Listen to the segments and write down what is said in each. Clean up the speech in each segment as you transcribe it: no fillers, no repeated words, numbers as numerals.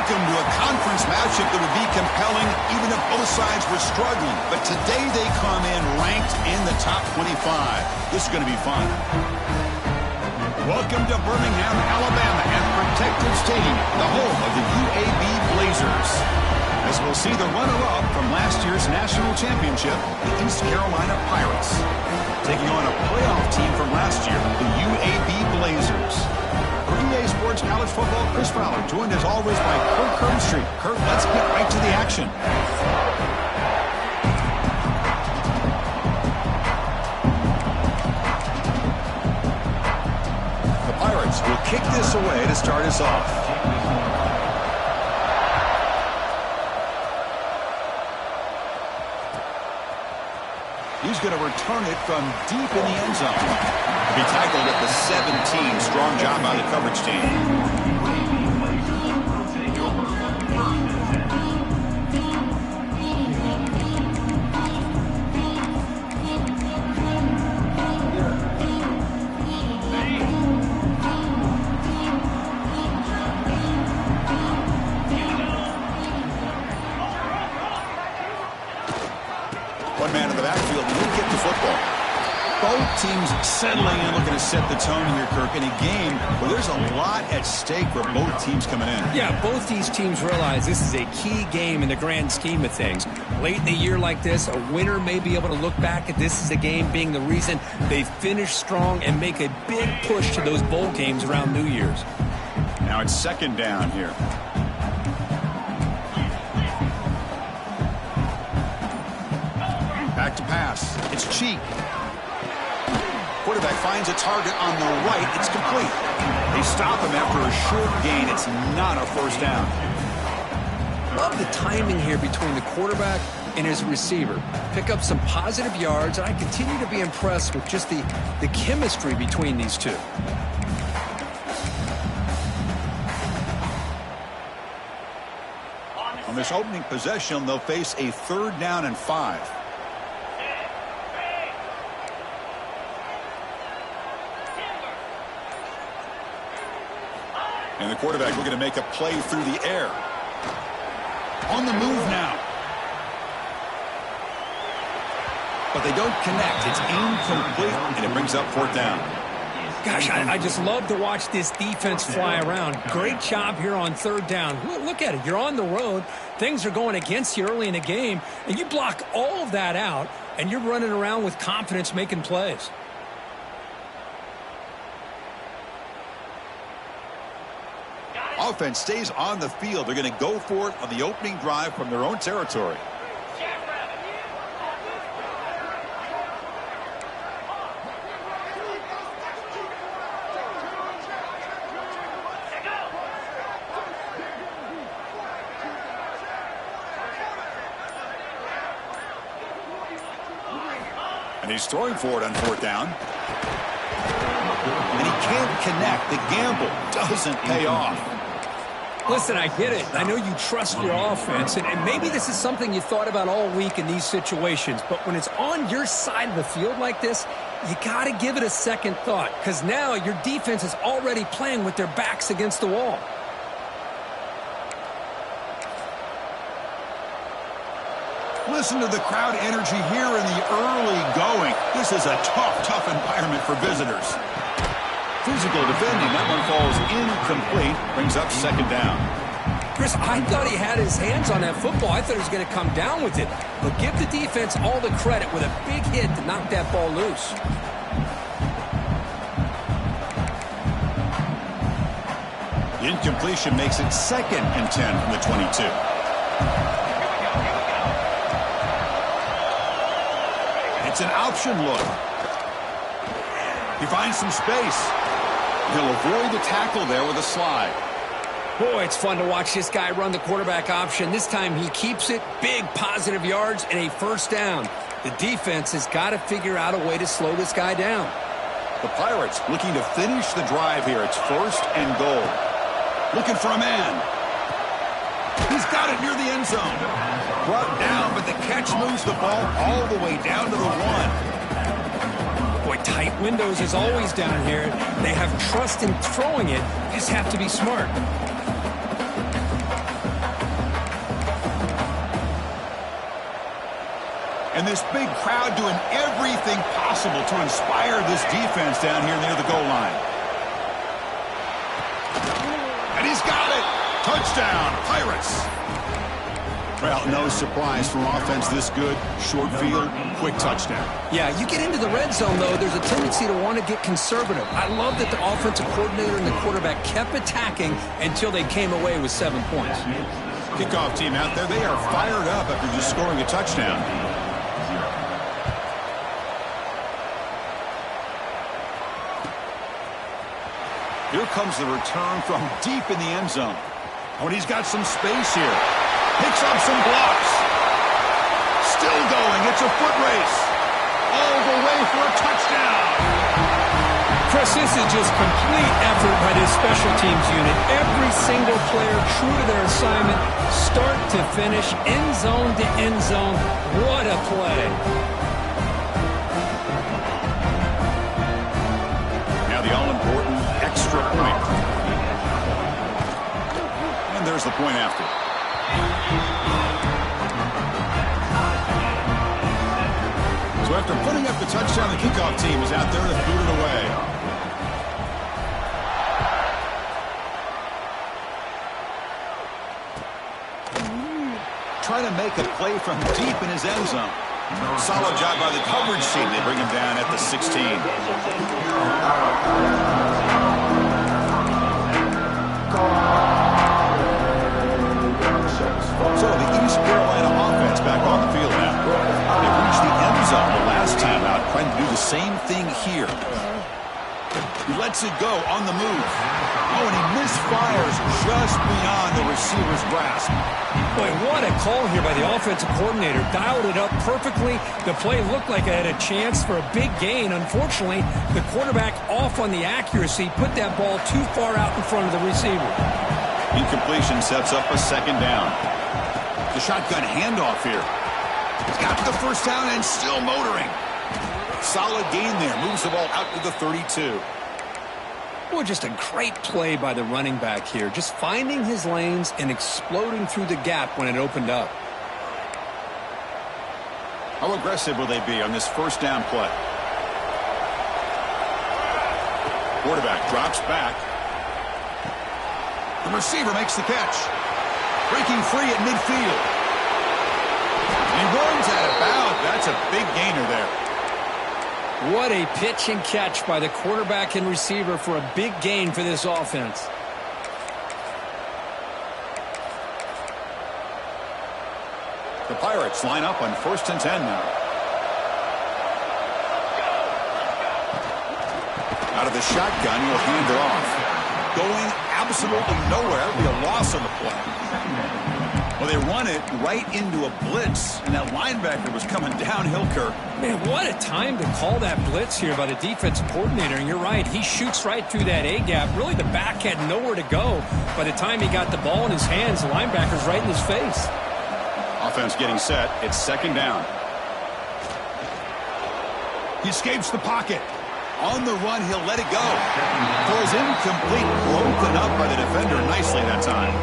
Welcome to a conference matchup that would be compelling even if both sides were struggling. But today they come in ranked in the top 25. This is going to be fun. Welcome to Birmingham, Alabama, and Protective Stadium, the home of the UAB Blazers. As we'll see the runner-up from last year's national championship, the East Carolina Pirates, taking on a playoff team from last year, the UAB Blazers. For EA Sports College Football, Chris Fowler, joined as always by Kirk Herbstreit. Kirk, let's get right to the action. The Pirates will kick this away to start us off. He's going to return it from deep in the end zone. Be tackled at the 17. Strong job by the coverage team. One man in the backfield will get the football. Both teams settling in, looking to set the tone here, Kirk, in a game where there's a lot at stake for both teams coming in. Yeah, both these teams realize this is a key game in the grand scheme of things. Late in the year like this, a winner may be able to look back at this as a game being the reason they finish strong and make a big push to those bowl games around New Year's. Now it's second down here. Back to pass. It's Cheek. Quarterback finds a target on the right. It's complete. They stop him after a short gain. It's not a first down. Love the timing here between the quarterback and his receiver. Pick up some positive yards, and I continue to be impressed with just the chemistry between these two. On this opening possession, they'll face a 3rd down and 5. And the quarterback looking to make a play through the air. On the move now. But they don't connect. It's incomplete, and it brings up 4th down. Gosh, I just love to watch this defense fly around. Great job here on 3rd down. Look at it. You're on the road. Things are going against you early in the game, and you block all of that out, and you're running around with confidence making plays. Offense stays on the field. They're going to go for it on the opening drive from their own territory. And he's throwing for it on 4th down. And he can't connect. The gamble doesn't pay off. Listen, I get it. I know you trust your offense, and maybe this is something you thought about all week in these situations, but when it's on your side of the field like this, you got to give it a second thought, because now your defense is already playing with their backs against the wall. Listen to the crowd energy here in the early going. This is a tough environment for visitors. Physical defending. That one falls incomplete. Brings up 2nd down. Chris, I thought he had his hands on that football. I thought he was going to come down with it. But give the defense all the credit with a big hit to knock that ball loose. The incompletion makes it 2nd and 10 from the 22. It's an option look. He finds some space. He'll avoid the tackle there with a slide. Boy, it's fun to watch this guy run the quarterback option. This time he keeps it. Big positive yards and a 1st down. The defense has got to figure out a way to slow this guy down. The Pirates looking to finish the drive here. It's 1st and goal. Looking for a man. He's got it near the end zone. Brought down, but the catch moves the ball all the way down to the 1. Boy, tight windows as always down here. They have trust in throwing it. Just have to be smart. And this big crowd doing everything possible to inspire this defense down here near the goal line. And he's got it. Touchdown, Pirates. Well, no surprise from offense this good. Short field, quick touchdown. Yeah, you get into the red zone, though, there's a tendency to want to get conservative. I love that the offensive coordinator and the quarterback kept attacking until they came away with 7 points. Kickoff team out there, they are fired up after just scoring a touchdown. Here comes the return from deep in the end zone. Oh, and he's got some space here. Picks up some blocks. Still going. It's a foot race. All the way for a touchdown. Chris, this is just complete effort by this special teams unit. Every single player true to their assignment, start to finish, end zone to end zone. What a play. Now the all-important extra point. And there's the point after. So after putting up the touchdown, the kickoff team is out there to boot it away. Trying to make a play from deep in his end zone. Solid job by the coverage team. They bring him down at the 16. So the East Carolina offense back on the field now. They reached the end zone the last time out, trying to do the same thing here. He lets it go on the move. Oh, and he misfires just beyond the receiver's grasp. Boy, what a call here by the offensive coordinator. Dialed it up perfectly. The play looked like it had a chance for a big gain. Unfortunately, the quarterback off on the accuracy, put that ball too far out in front of the receiver. Incompletion sets up a second down. The shotgun handoff here. He's got the first down and still motoring. Solid gain there. Moves the ball out to the 32. Well, just a great play by the running back here. Just finding his lanes and exploding through the gap when it opened up. How aggressive will they be on this first down play? Quarterback drops back. The receiver makes the catch. Breaking free at midfield. He runs out of bounds. That's a big gainer there. What a pitch and catch by the quarterback and receiver for a big gain for this offense. The Pirates line up on 1st and 10 now. Out of the shotgun, he'll hand it off. Going absolutely nowhere. That'll be a loss on the play. Well, they run it right into a blitz, and that linebacker was coming downhill, Kirk. Man, what a time to call that blitz here by the defensive coordinator. And you're right, he shoots right through that A-gap. Really, the back had nowhere to go. By the time he got the ball in his hands, the linebacker's right in his face. Offense getting set. It's second down. He escapes the pocket. On the run, he'll let it go. Throws incomplete, broken up by the defender nicely that time.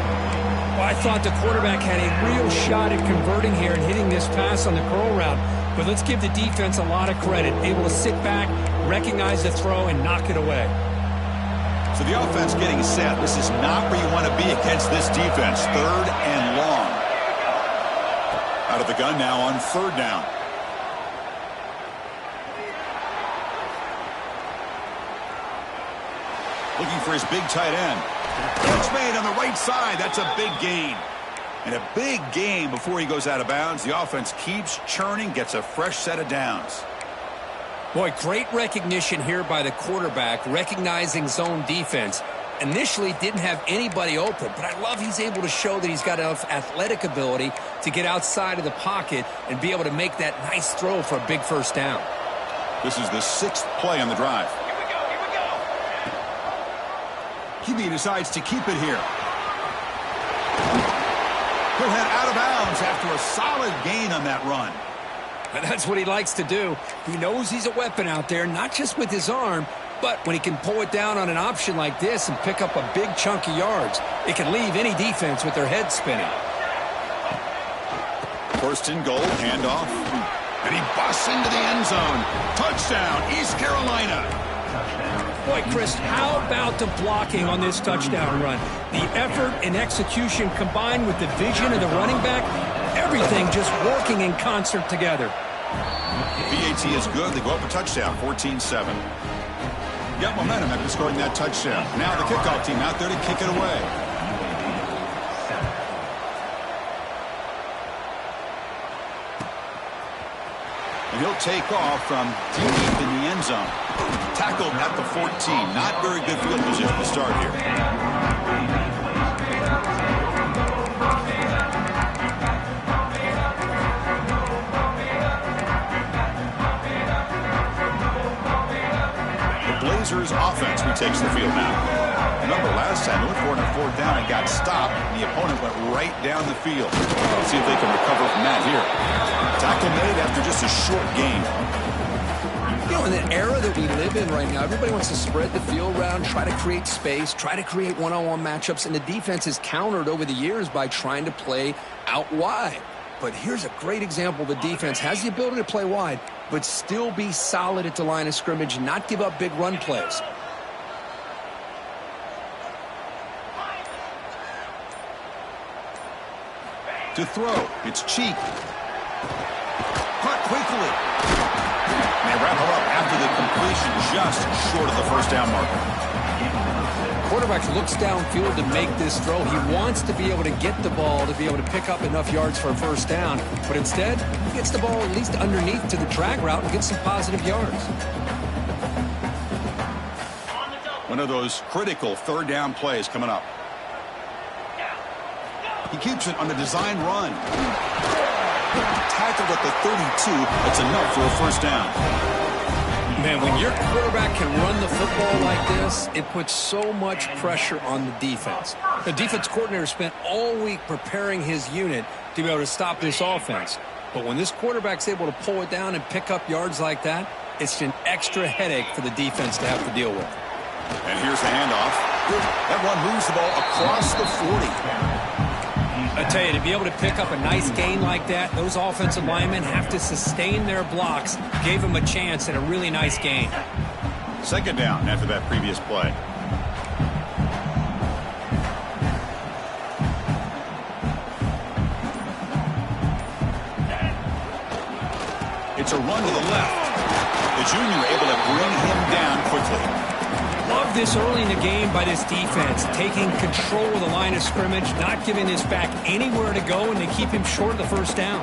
Well, I thought the quarterback had a real shot at converting here and hitting this pass on the curl route. But let's give the defense a lot of credit. Able to sit back, recognize the throw, and knock it away. So the offense getting set. This is not where you want to be against this defense. 3rd and long. Out of the gun now on 3rd down. Looking for his big tight end. Catch made on the right side. That's a big gain. And a big gain before he goes out of bounds. The offense keeps churning, gets a fresh set of downs. Boy, great recognition here by the quarterback, recognizing zone defense. Initially didn't have anybody open, but I love he's able to show that he's got enough athletic ability to get outside of the pocket and be able to make that nice throw for a big first down. This is the 6th play on the drive. He decides to keep it here. He'll head out of bounds after a solid gain on that run. And that's what he likes to do. He knows he's a weapon out there, not just with his arm, but when he can pull it down on an option like this and pick up a big chunk of yards, it can leave any defense with their head spinning. 1st and goal, handoff. And he busts into the end zone. Touchdown, East Carolina. Boy, Chris, how about the blocking on this touchdown run? The effort and execution combined with the vision of the running back, everything just working in concert together. VAT is good. They go up a touchdown, 14-7. Got momentum after scoring that touchdown. Now the kickoff team out there to kick it away. And he'll take off from deep in the end zone. Tackled at the 14. Not very good field position to start here. The Blazers offense retakes the field now. Remember, last time they looked for it on 4th down and got stopped. And the opponent went right down the field. Let's see if they can recover from that here. Tackle made after just a short gain. You know, in the era that we live in right now, everybody wants to spread the field around, try to create space, try to create one-on-one matchups, and the defense is countered over the years by trying to play out wide. But here's a great example. The defense has the ability to play wide, but still be solid at the line of scrimmage, not give up big run plays. To throw, it's Cheek. Caught quickly. And they wrap him up after the completion, just short of the first down marker. Quarterback looks downfield to make this throw. He wants to be able to get the ball to be able to pick up enough yards for a first down. But instead, he gets the ball at least underneath to the drag route and gets some positive yards. One of those critical 3rd down plays coming up. He keeps it on the design run. Tackled at the 32. That's enough for a first down. Man, when your quarterback can run the football like this, it puts so much pressure on the defense. The defense coordinator spent all week preparing his unit to be able to stop this offense. But when this quarterback's able to pull it down and pick up yards like that, it's an extra headache for the defense to have to deal with. And here's the handoff. That one moves the ball across the 40. I tell you, to be able to pick up a nice gain like that, those offensive linemen have to sustain their blocks. Gave them a chance at a really nice gain. 2nd down after that previous play. It's a run to the left. The junior able to bring him down quickly. Love this early in the game by this defense, taking control of the line of scrimmage, not giving this back anywhere to go, and they keep him short of the first down.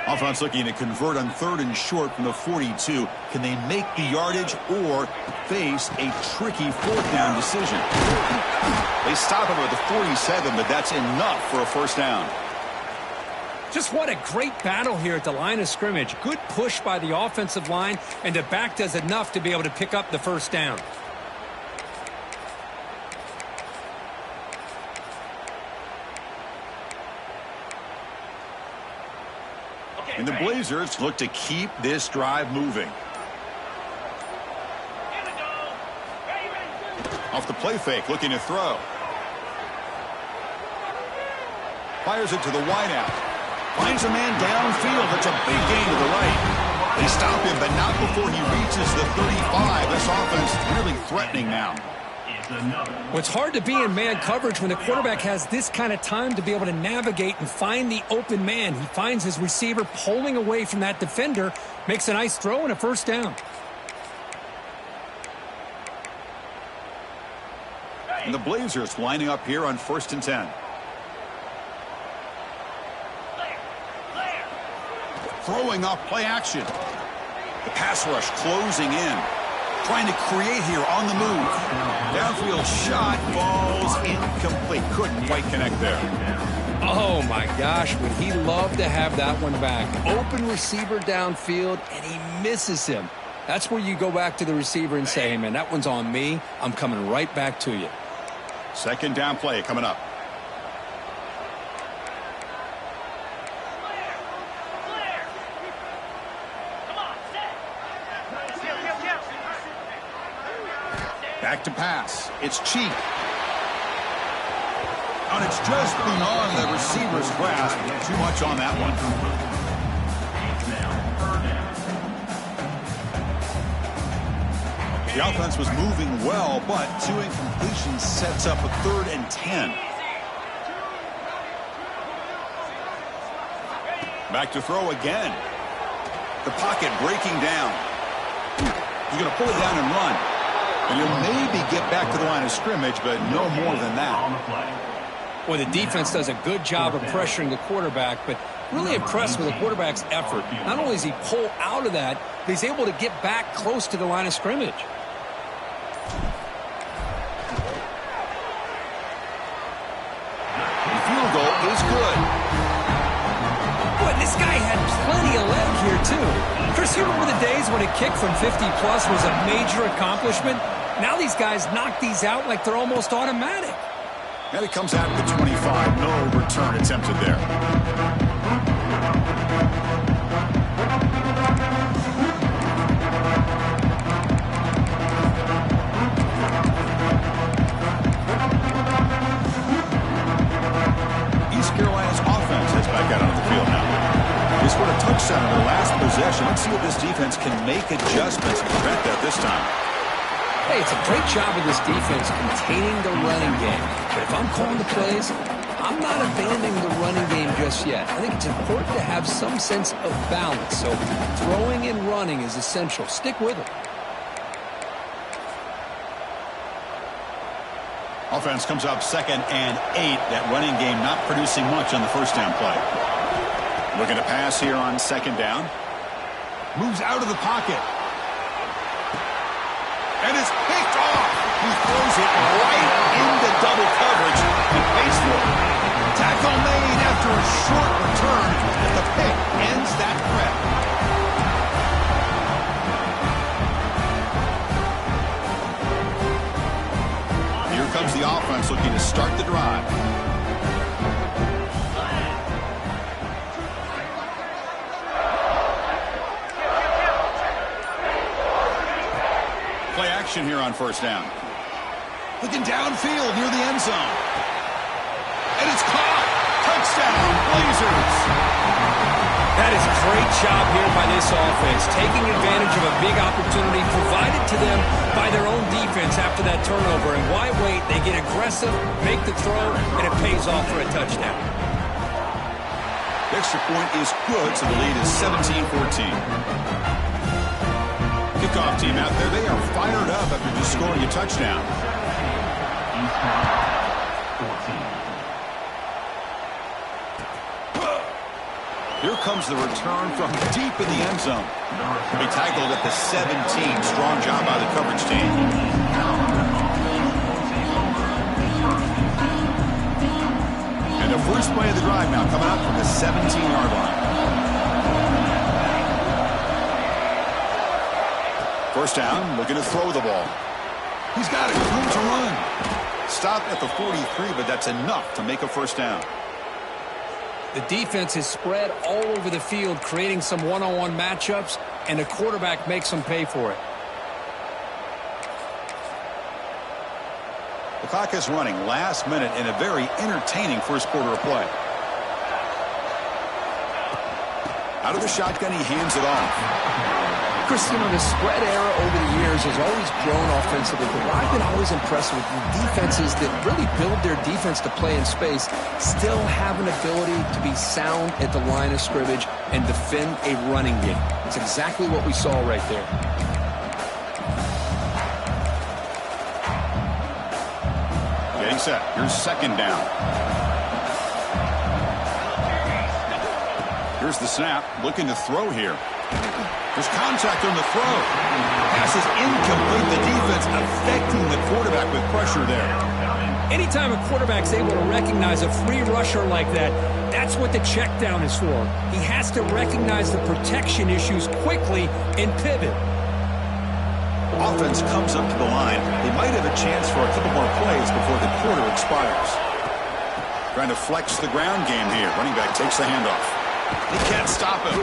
Offense looking to convert on 3rd and short from the 42. Can they make the yardage or face a tricky 4th down decision? They stop him at the 47, but that's enough for a first down. Just what a great battle here at the line of scrimmage. Good push by the offensive line, and the back does enough to be able to pick up the first down. And the Blazers look to keep this drive moving. Off the play fake, looking to throw. Fires it to the wideout. Finds a man downfield. That's a big gain to the right. They stop him, but not before he reaches the 35. This offense really threatening now. Well, it's hard to be in man coverage when the quarterback has this kind of time to be able to navigate and find the open man. He finds his receiver pulling away from that defender, makes a nice throw and a first down. And the Blazers lining up here on 1st and 10. Throwing off play action. The pass rush closing in. Trying to create here on the move. Downfield shot falls incomplete. Couldn't quite connect there. Oh, my gosh. Would he love to have that one back. Open receiver downfield, and he misses him. That's where you go back to the receiver and say, hey, man, that one's on me. I'm coming right back to you. 2nd down play coming up. Back to pass. It's cheap. And it's just beyond the receiver's grasp. Too much on that one. The offense was moving well, but 2 incompletions sets up a 3rd and 10. Back to throw again. The pocket breaking down. He's going to pull it down and run. And he'll maybe get back to the line of scrimmage, but no more than that. Well, the defense does a good job of pressuring the quarterback, but really impressed with the quarterback's effort. Not only does he pull out of that, but he's able to get back close to the line of scrimmage. The field goal is good. Boy, this guy had plenty of leg here, too. Chris, you remember the days when a kick from 50-plus was a major accomplishment? Now these guys knock these out like they're almost automatic. And it comes out at the 25. No return attempted there. East Carolina's offense heads back out onto the field now. They scored a touchdown in their last possession. Let's see if this defense can make adjustments and prevent that this time. Hey, it's a great job of this defense containing the running game. But if I'm calling the plays, I'm not abandoning the running game just yet. I think it's important to have some sense of balance. So throwing and running is essential. Stick with it. Offense comes up 2nd and 8. That running game not producing much on the first down play. Looking to pass here on 2nd down. Moves out of the pocket. And it's picked off. He throws it right into double coverage and pays for it. Tackle made after a short return, but the pick ends that threat. Here comes the offense looking to start the drive. Play action here on 1st down. Looking downfield near the end zone. And it's caught. Touchdown, Blazers. That is a great job here by this offense, taking advantage of a big opportunity provided to them by their own defense after that turnover. And why wait? They get aggressive, make the throw, and it pays off for a touchdown. The extra point is good, so the lead is 17-14. Kickoff team out there. They are fired up after just scoring a touchdown. Here comes the return from deep in the end zone. He tackled at the 17. Strong job by the coverage team. And the first play of the drive now coming up from the 17-yard line. First down, looking to throw the ball. He's got it, room to run. Stop at the 43, but that's enough to make a first down. The defense is spread all over the field, creating some one-on-one matchups, and the quarterback makes them pay for it. The clock is running last minute in a very entertaining first quarter of play. Out of the shotgun, he hands it off. Chris, you know, the spread era over the years has always grown offensively, but what I've been always impressed with the defenses that really build their defense to play in space still have an ability to be sound at the line of scrimmage and defend a running game. It's exactly what we saw right there. Getting set. Here's 2nd down. Here's the snap. Looking to throw here. There's contact on the throw. Pass is incomplete. The defense affecting the quarterback with pressure there. Anytime a quarterback's able to recognize a free rusher like that, that's what the check down is for. He has to recognize the protection issues quickly and pivot. Offense comes up to the line. They might have a chance for a couple more plays before the quarter expires. Trying to flex the ground game here. Running back takes the handoff. He can't stop him.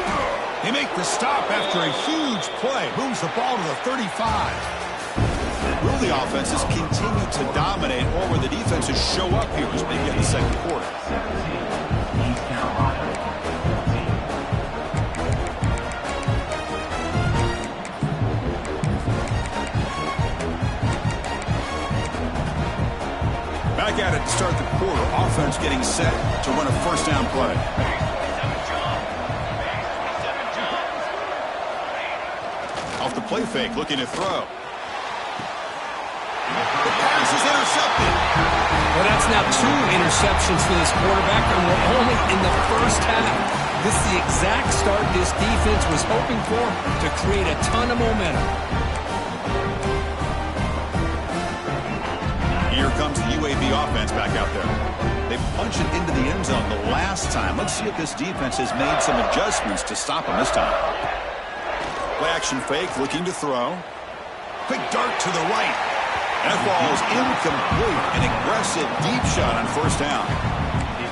They make the stop after a huge play. Moves the ball to the 35. Will the offenses continue to dominate, or will the defenses show up here as we begin the second quarter? Back at it to start the quarter. Offense getting set to run a first down play. Off the play fake, looking to throw. The pass is intercepted. Well, that's now 2 interceptions for this quarterback, and we're only in the first half. This is the exact start this defense was hoping for to create a ton of momentum. Here comes the UAB offense back out there. They punched it into the end zone the last time. Let's see if this defense has made some adjustments to stop them this time. Play action fake, looking to throw. Quick dart to the right. That ball is incomplete. An aggressive deep shot on first down.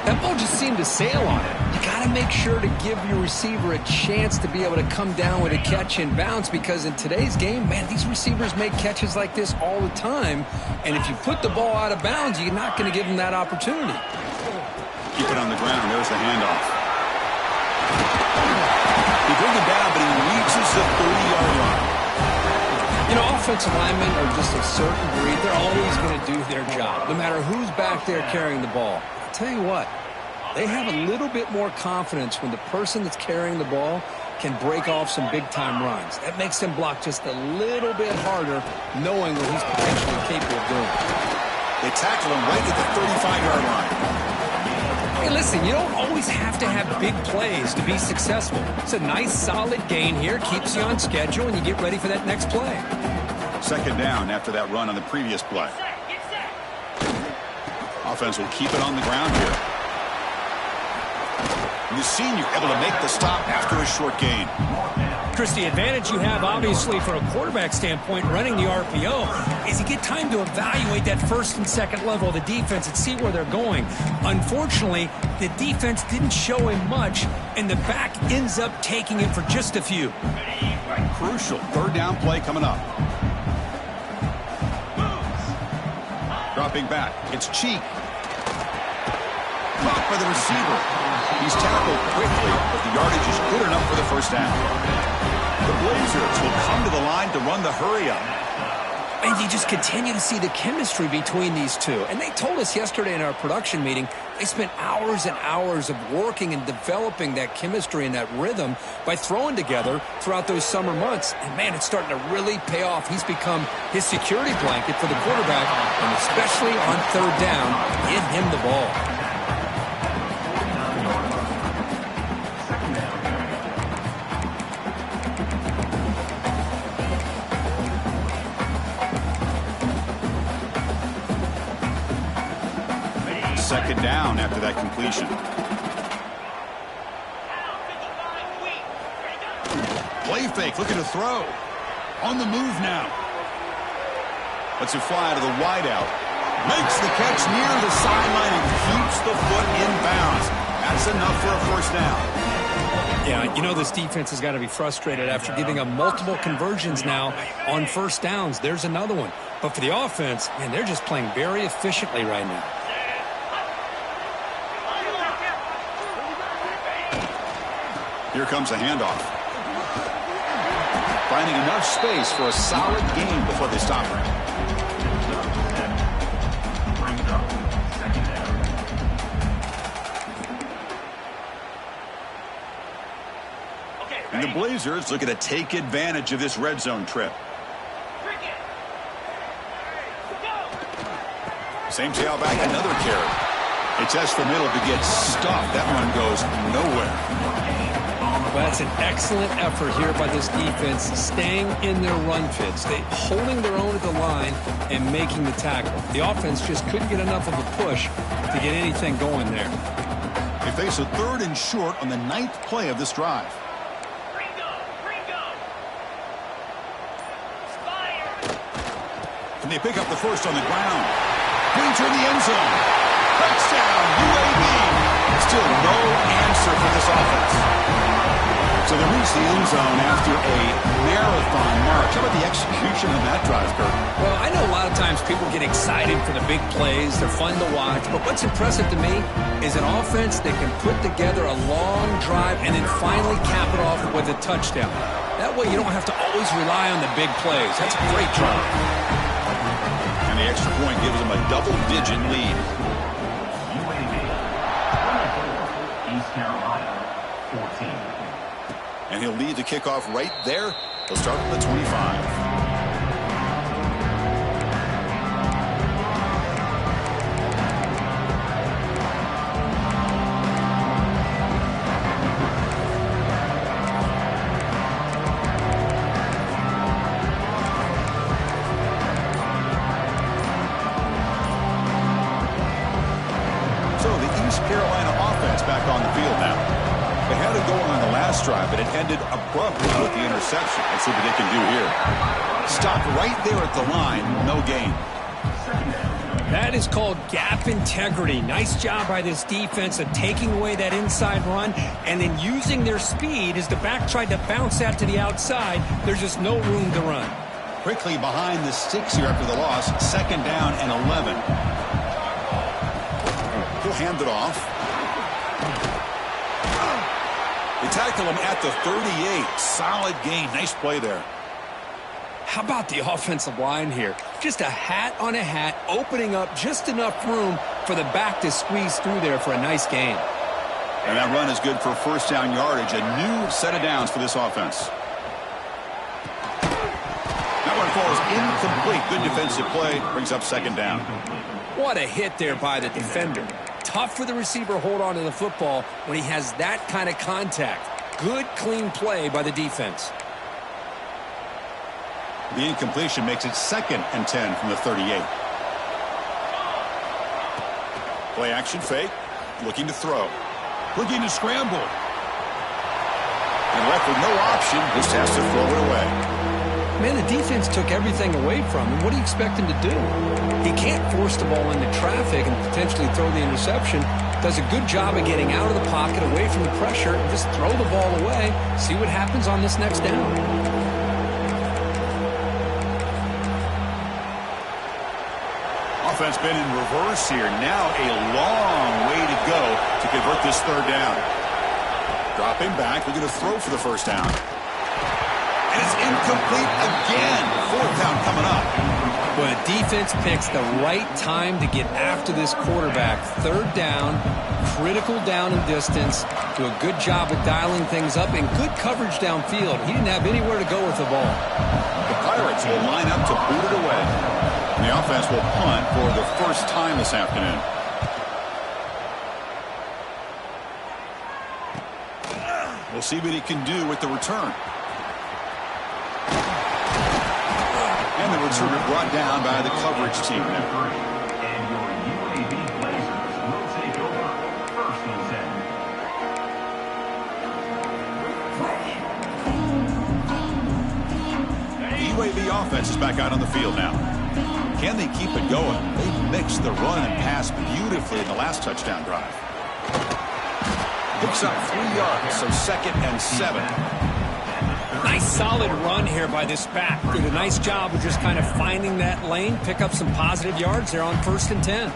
That ball just seemed to sail on it. You got to make sure to give your receiver a chance to be able to come down with a catch and bounce, because in today's game, man, these receivers make catches like this all the time. And if you put the ball out of bounds, you're not going to give them that opportunity. Keep it on the ground. There's the handoff. He brings it down, but he reaches the 30-yard line. You know, offensive linemen are just a certain breed. They're always going to do their job, no matter who's back there carrying the ball. I'll tell you what, they have a little bit more confidence when the person that's carrying the ball can break off some big-time runs. That makes them block just a little bit harder, knowing what he's potentially capable of doing. They tackle him right at the 35-yard line. Hey, listen, you don't always have to have big plays to be successful. It's a nice, solid gain here, keeps you on schedule, and you get ready for that next play. Second down after that run on the previous play. Offense will keep it on the ground here. And the senior able to make the stop after a short gain. Chris, the advantage you have, obviously, from a quarterback standpoint, running the RPO, is you get time to evaluate that first and second level of the defense and see where they're going. Unfortunately, the defense didn't show him much, and the back ends up taking him for just a few. Crucial third down play coming up. Dropping back, it's Cheek. Caught by the receiver. He's tackled quickly, but the yardage is good enough for the first down. The Blazers will come to the line to run the hurry-up. And you just continue to see the chemistry between these two. And they told us yesterday in our production meeting, they spent hours and hours of working and developing that chemistry and that rhythm by throwing together throughout those summer months. And, man, it's starting to really pay off. He's become his security blanket for the quarterback, and especially on third down, give him the ball. Second down after that completion. Play fake, looking to throw. On the move now. Lets it fly out of the wideout. Makes the catch near the sideline and keeps the foot in bounds. That's enough for a first down. Yeah, you know this defense has got to be frustrated after giving up multiple conversions now on first downs. There's another one. But for the offense, man, they're just playing very efficiently right now. Here comes a handoff. Finding enough space for a solid gain before they stop her. And the Blazers looking to take advantage of this red zone trip. Same tailback, another carry. They test for middle to get stuffed. That one goes nowhere. Well, that's an excellent effort here by this defense, staying in their run fits, holding their own at the line and making the tackle. The offense just couldn't get enough of a push to get anything going there. They face a third and short on the 9th play of this drive. And they pick up the first on the ground. Brings her in the end zone. Touchdown, UAB. Still no answer for this offense. So they reach the end zone after a marathon march. How about the execution of that drive, Kurt? Well, I know a lot of times people get excited for the big plays. They're fun to watch. But what's impressive to me is an offense that can put together a long drive and then finally cap it off with a touchdown. That way you don't have to always rely on the big plays. That's a great drive. And the extra point gives them a double-digit lead. UAB, East Carolina, 14. And he'll lead the kickoff right there. He'll start from the 25. So the East Carolina offense back on the field now. They had it going on the last drive, but it ended abruptly with the interception. Let's see what they can do here. Stop right there at the line. No gain. That is called gap integrity. Nice job by this defense of taking away that inside run and then using their speed as the back tried to bounce that to the outside. There's just no room to run. Quickly behind the sticks here after the loss. 2nd down and 11. He'll hand it off. They tackle him at the 38. Solid gain. Nice play there. How about the offensive line here? Just a hat on a hat, opening up just enough room for the back to squeeze through there for a nice gain. And that run is good for first down yardage. A new set of downs for this offense. That one falls incomplete. Good defensive play. Brings up 2nd down. What a hit there by the defender. Tough for the receiver to hold on to the football when he has that kind of contact. Good, clean play by the defense. The incompletion makes it 2nd and 10 from the 38. Play action fake. Looking to throw. Looking to scramble. And left with no option. Just has to throw it away. Man, the defense took everything away from him. What do you expect him to do? He can't force the ball into traffic and potentially throw the interception. Does a good job of getting out of the pocket, away from the pressure, and just throw the ball away. See what happens on this next down. Offense been in reverse here. Now a long way to go to convert this 3rd down. Dropping back. We're going to throw for the 1st down. And it's incomplete again. 4th down coming up. But defense picks the right time to get after this quarterback. 3rd down, critical down and distance. Do a good job of dialing things up and good coverage downfield. He didn't have anywhere to go with the ball. The Pirates will line up to boot it away. And the offense will punt for the first time this afternoon. We'll see what he can do with the return. And the returner brought down by the coverage team. And your UAB Blazers will take over 1st and 10. The UAB offense is back out on the field now. Can they keep it going? They mixed the run and pass beautifully in the last touchdown drive. Picks up 3 yards, so 2nd and 7. Nice solid run here by this back. Did a nice job of just kind of finding that lane, pick up some positive yards there on 1st and 10.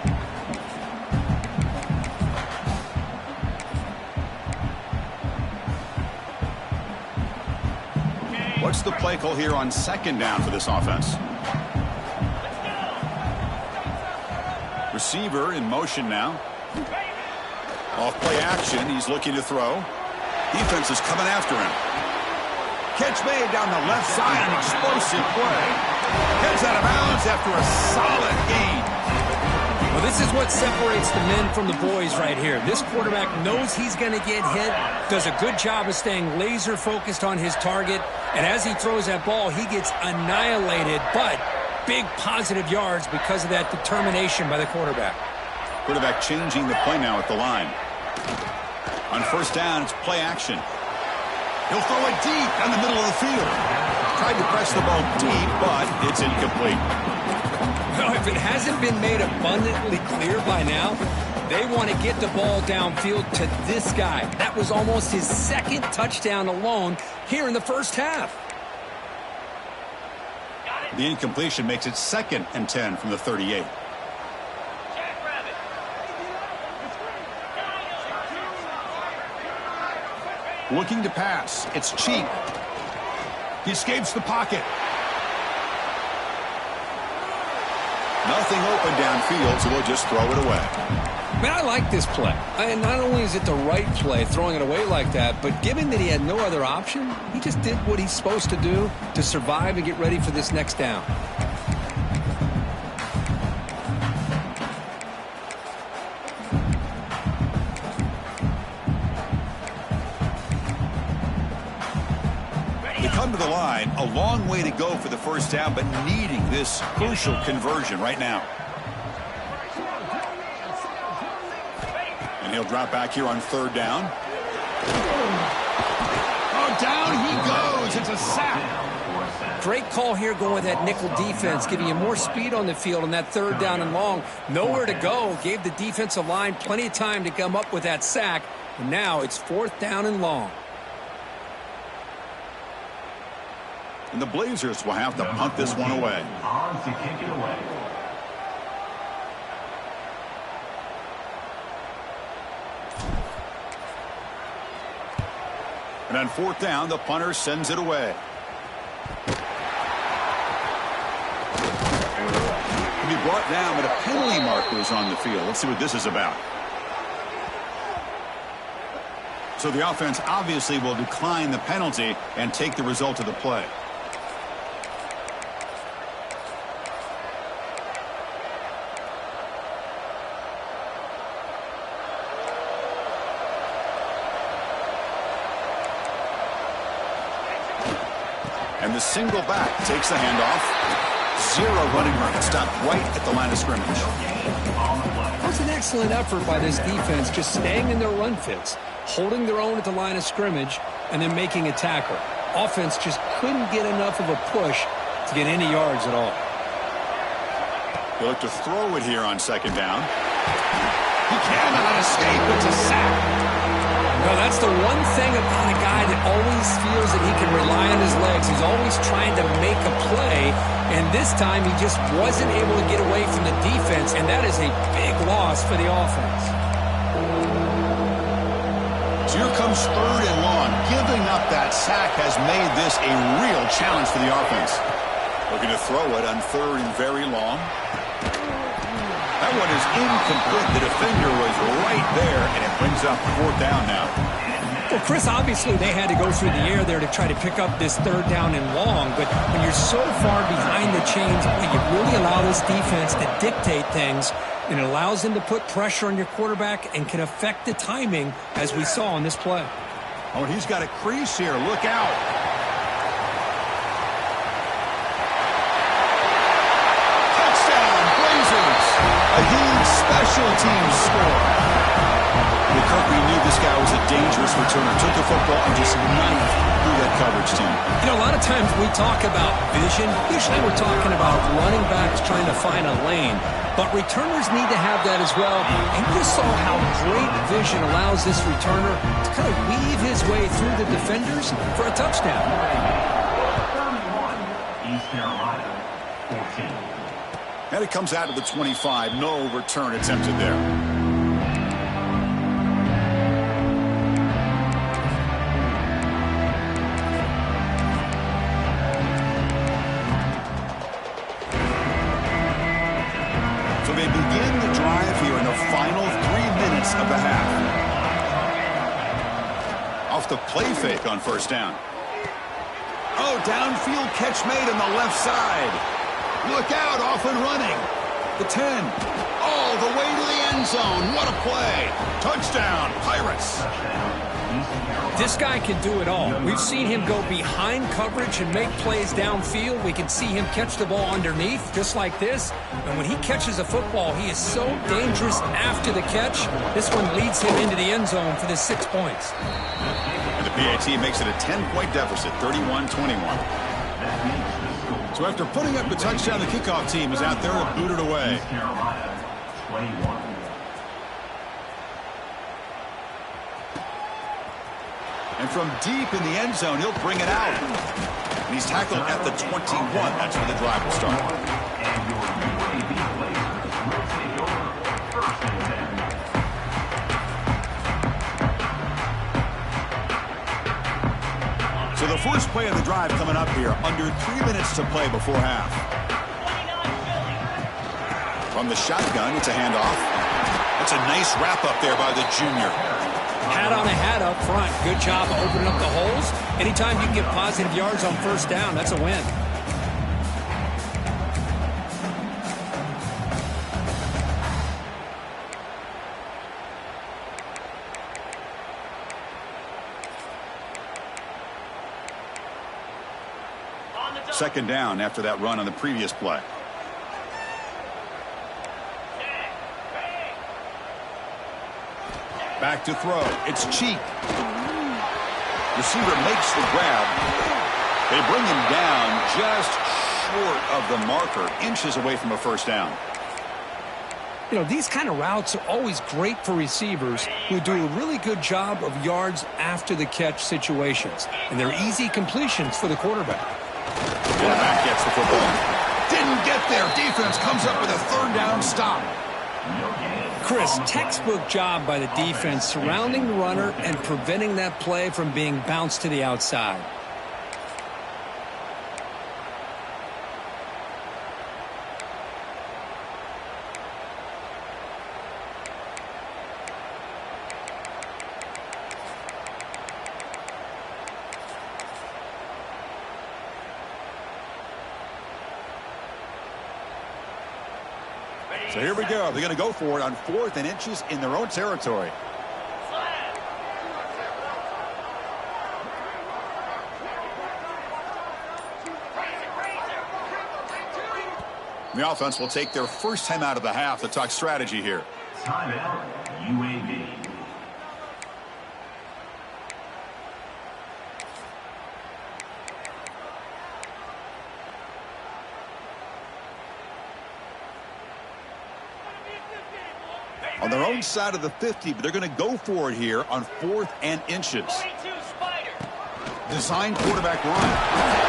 What's the play call here on 2nd down for this offense? Receiver in motion now. Off play action. He's looking to throw. Defense is coming after him. Catch made down the left side. An explosive play. Heads out of bounds after a solid gain. Well, this is what separates the men from the boys right here. This quarterback knows he's going to get hit, does a good job of staying laser focused on his target, and as he throws that ball, he gets annihilated, but big positive yards because of that determination by the quarterback. Quarterback changing the play now at the line. On 1st down, it's play action. He'll throw it deep down the middle of the field. Tried to press the ball deep, but it's incomplete. Well, if it hasn't been made abundantly clear by now, They want to get the ball downfield to this guy. That was almost his second touchdown alone here in the first half. The incompletion makes it 2nd and 10 from the 38. Looking to pass. It's cheap. He escapes the pocket. Nothing open downfield, so we'll just throw it away. Man, I like this play. And not only is it the right play, throwing it away like that, but given that he had no other option, he just did what he's supposed to do to survive and get ready for this next down. Come to the line, a long way to go for the first down, but needing this crucial conversion right now. And he'll drop back here on 3rd down. Oh, down he goes. It's a sack. Great call here going with that nickel defense, giving you more speed on the field on that 3rd down and long. Nowhere to go. Gave the defensive line plenty of time to come up with that sack. And now it's 4th down and long. And the Blazers will have to punt this one away. On to kick it away. And on 4th down, the punter sends it away. He'll be brought down, but a penalty marker is on the field. Let's see what this is about. So the offense obviously will decline the penalty and take the result of the play. And the single back takes the handoff. 0 running room. Stopped right at the line of scrimmage. That was an excellent effort by this defense, just staying in their run fits, holding their own at the line of scrimmage, and then making a tackle. Offense just couldn't get enough of a push to get any yards at all. He'll look to throw it here on 2nd down. He cannot escape. It's a sack. No, that's the one thing about a guy that always feels that he can rely on his legs. He's always trying to make a play, and this time he just wasn't able to get away from the defense, and that is a big loss for the offense. So here comes 3rd and long. Giving up that sack has made this a real challenge for the offense. Looking to throw it on 3rd and very long. That one is incomplete. The defender was right there, and it brings up 4th down now. Well, Chris, obviously they had to go through the air there to try to pick up this 3rd down and long, but when you're so far behind the chains, you really allow this defense to dictate things, and it allows them to put pressure on your quarterback and can affect the timing, as we saw on this play. Oh, he's got a crease here. Look out. A huge special teams score. We knew this guy was a dangerous returner. Took the football and just knifed through that coverage team. You know, a lot of times we talk about vision. Usually we're talking about running backs trying to find a lane. But returners need to have that as well. And you saw how great vision allows this returner to kind of weave his way through the defenders for a touchdown. 31, East Carolina, 14. And it comes out to the 25. No return attempted there. So they begin the drive here in the final 3 minutes of the half. Off the play fake on 1st down. Oh, downfield catch made on the left side. Look out, off and running. The 10. All the way to the end zone. What a play. Touchdown, Pirates. This guy can do it all. We've seen him go behind coverage and make plays downfield. We can see him catch the ball underneath, just like this. And when he catches a football, he is so dangerous after the catch. This one leads him into the end zone for the 6 points. And the PAT makes it a 10-point deficit, 31-21. So after putting up the touchdown, the kickoff team is out there to boot it away. And from deep in the end zone, he'll bring it out. And he's tackled at the 21. That's where the drive will start. And your UAB Blazers will take over 1st and 10. So the first play of the drive coming up here. Under 3 minutes to play before half. From the shotgun, it's a handoff. That's a nice wrap up there by the junior. Hat on a hat up front. Good job of opening up the holes. Anytime you can get positive yards on first down, that's a win. Second down after that run on the previous play. Back to throw. It's Cheek. Receiver makes the grab. They bring him down just short of the marker, inches away from a first down. You know, these kind of routes are always great for receivers who do a really good job of yards after the catch situations. And they're easy completions for the quarterback. Quarterback gets the football. Didn't get there. Defense comes up with a third down stop. Chris, textbook job by the defense surrounding the runner and preventing that play from being bounced to the outside. So here we go. They're going to go for it on 4th and inches in their own territory. The offense will take their first time out of the half to talk strategy here. Timeout, UAB. On their own side of the 50, but they're going to go for it here on 4th and inches. Design quarterback run.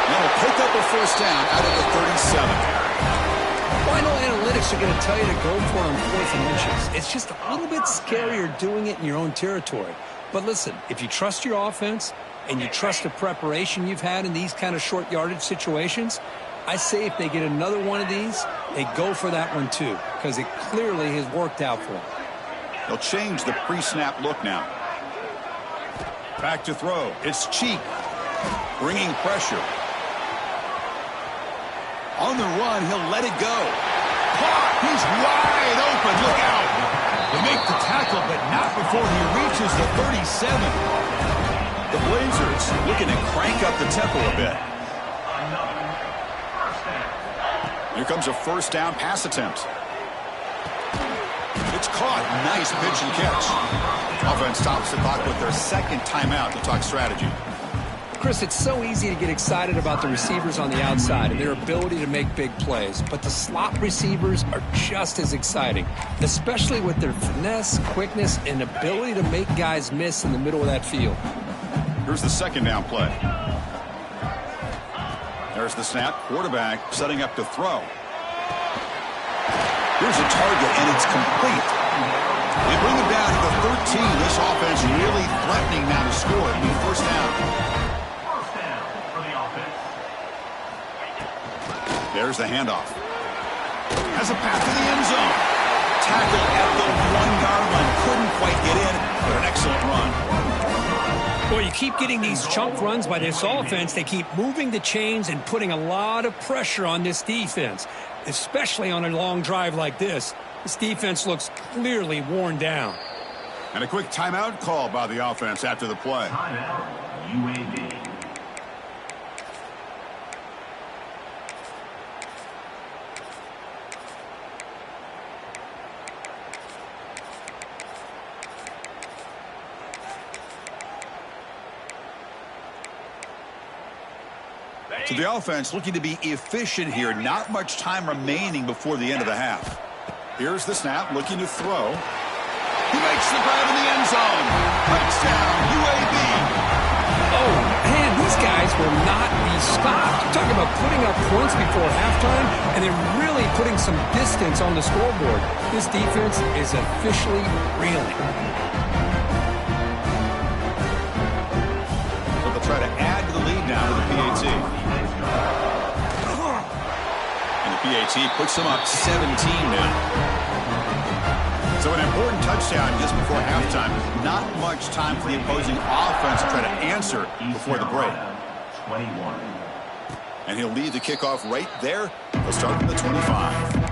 They'll pick up a first down out of the 37. Well, I know analytics are going to tell you to go for it on 4th and inches. It's just a little bit scarier doing it in your own territory. But listen, if you trust your offense and you trust the preparation you've had in these kind of short yardage situations, I say if they get another one of these, they go for that one too, because it clearly has worked out for them. They'll change the pre-snap look now. Back to throw. It's Cheek. Bringing pressure. On the run, he'll let it go. Caught. He's wide open. Look out. They make the tackle, but not before he reaches the 37. The Blazers looking to crank up the tempo a bit. Here comes a first down pass attempt. It's caught. Nice pitch and catch. Offense stops the clock with their second timeout to talk strategy. Chris, it's so easy to get excited about the receivers on the outside and their ability to make big plays, but the slot receivers are just as exciting, especially with their finesse, quickness, and ability to make guys miss in the middle of that field. Here's the second down play. There's the snap. Quarterback setting up to throw. Here's a target, and it's complete. They bring him down to the 13. This offense really threatening now to score. It'll be first down. First down for the offense. There's the handoff. Has a path to the end zone. Tackle at the 1-yard line. Couldn't quite get in, but an excellent run. Well, you keep getting these chunk runs by this offense. They keep moving the chains and putting a lot of pressure on this defense, especially on a long drive like this. This defense looks clearly worn down. And a quick timeout call by the offense after the play. Timeout, UAB. So the offense looking to be efficient here. Not much time remaining before the end of the half. Here's the snap, looking to throw. He makes the grab in the end zone. Touchdown, UAB. will not be stopped. You're talking about putting up points before halftime and then really putting some distance on the scoreboard. This defense is officially reeling. So they'll try to add to the lead now to the PAT. And the PAT puts them up 17 now. So an important touchdown just before halftime. Not much time for the opposing offense to try to answer before the break. 21. And he'll lead the kickoff right there. He'll start from the 25.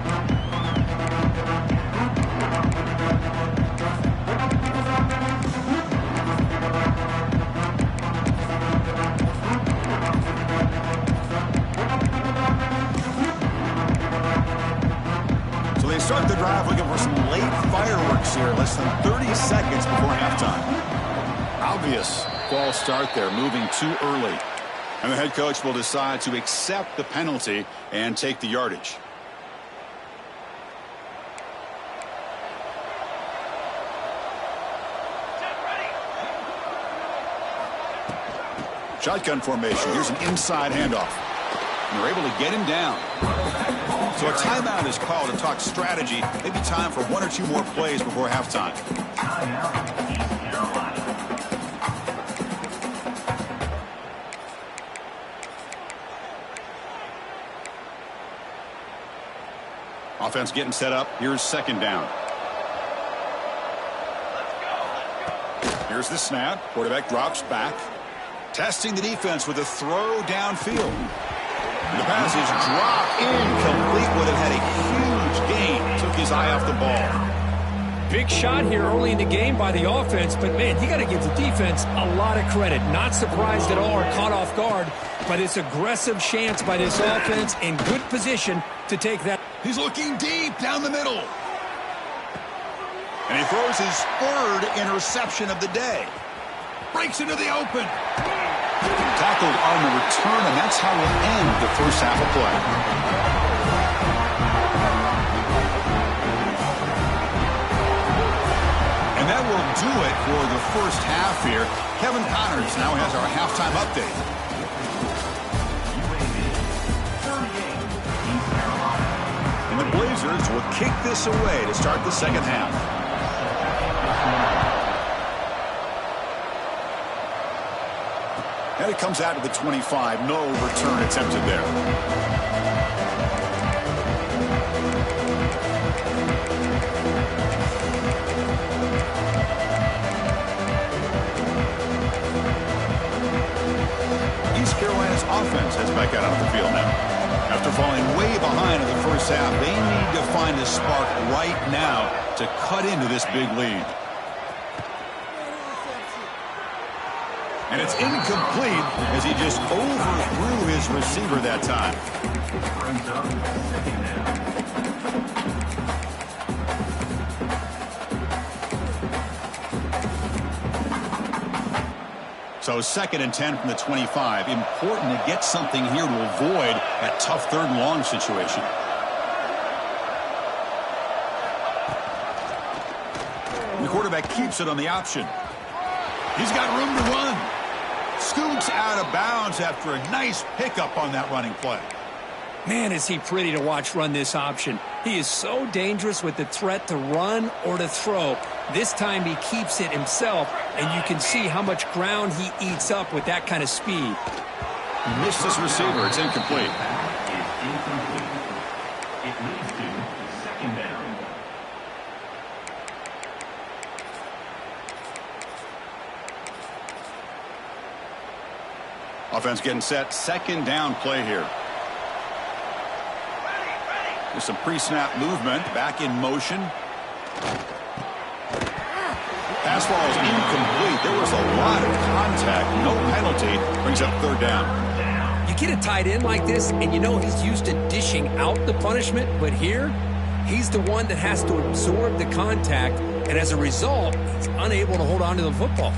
Start the drive looking for some late fireworks here, less than 30 seconds before halftime. Obvious false start there, moving too early. And the head coach will decide to accept the penalty and take the yardage. Shotgun formation. Here's an inside handoff. And they're able to get him down. So a timeout is called to talk strategy. Maybe time for one or two more plays before halftime. Timeout, East Carolina. Offense getting set up. Here's second down. Here's the snap. Quarterback drops back. Testing the defense with a throw downfield. The pass is dropped incomplete. Would have had a huge gain. Took his eye off the ball. Big shot here early in the game by the offense, but man, you got to give the defense a lot of credit. Not surprised at all or caught off guard, but it's aggressive chance by this offense in good position to take that. He's looking deep down the middle. And he throws his third interception of the day. Breaks into the open. Tackled on the return, and that's how we'll end the first half of play. And that will do it for the first half here. Kevin Connors now has our halftime update. UAB 38, East Carolina. And the Blazers will kick this away to start the second half. And it comes out to the 25. No return attempted there. East Carolina's offense has back out on the field now. After falling way behind in the first half, they need to find a spark right now to cut into this big lead. And it's incomplete as he just overthrew his receiver that time. Brings up second down. So 2nd and 10 from the 25. Important to get something here to avoid that tough third and long situation. The quarterback keeps it on the option. He's got room to run. Scoots out of bounds after a nice pickup on that running play. Man, is he pretty to watch run this option. He is so dangerous with the threat to run or to throw. This time he keeps it himself, and you can see how much ground he eats up with that kind of speed. Missed his receiver. It's incomplete. Is incomplete. It leads to second down. Offense getting set. Second down play here. There's some pre-snap movement. Back in motion. Pass ball is incomplete. There was a lot of contact. No penalty. Brings up third down. You get a tight end like this, and you know he's used to dishing out the punishment, but here, he's the one that has to absorb the contact, and as a result, he's unable to hold on to the football.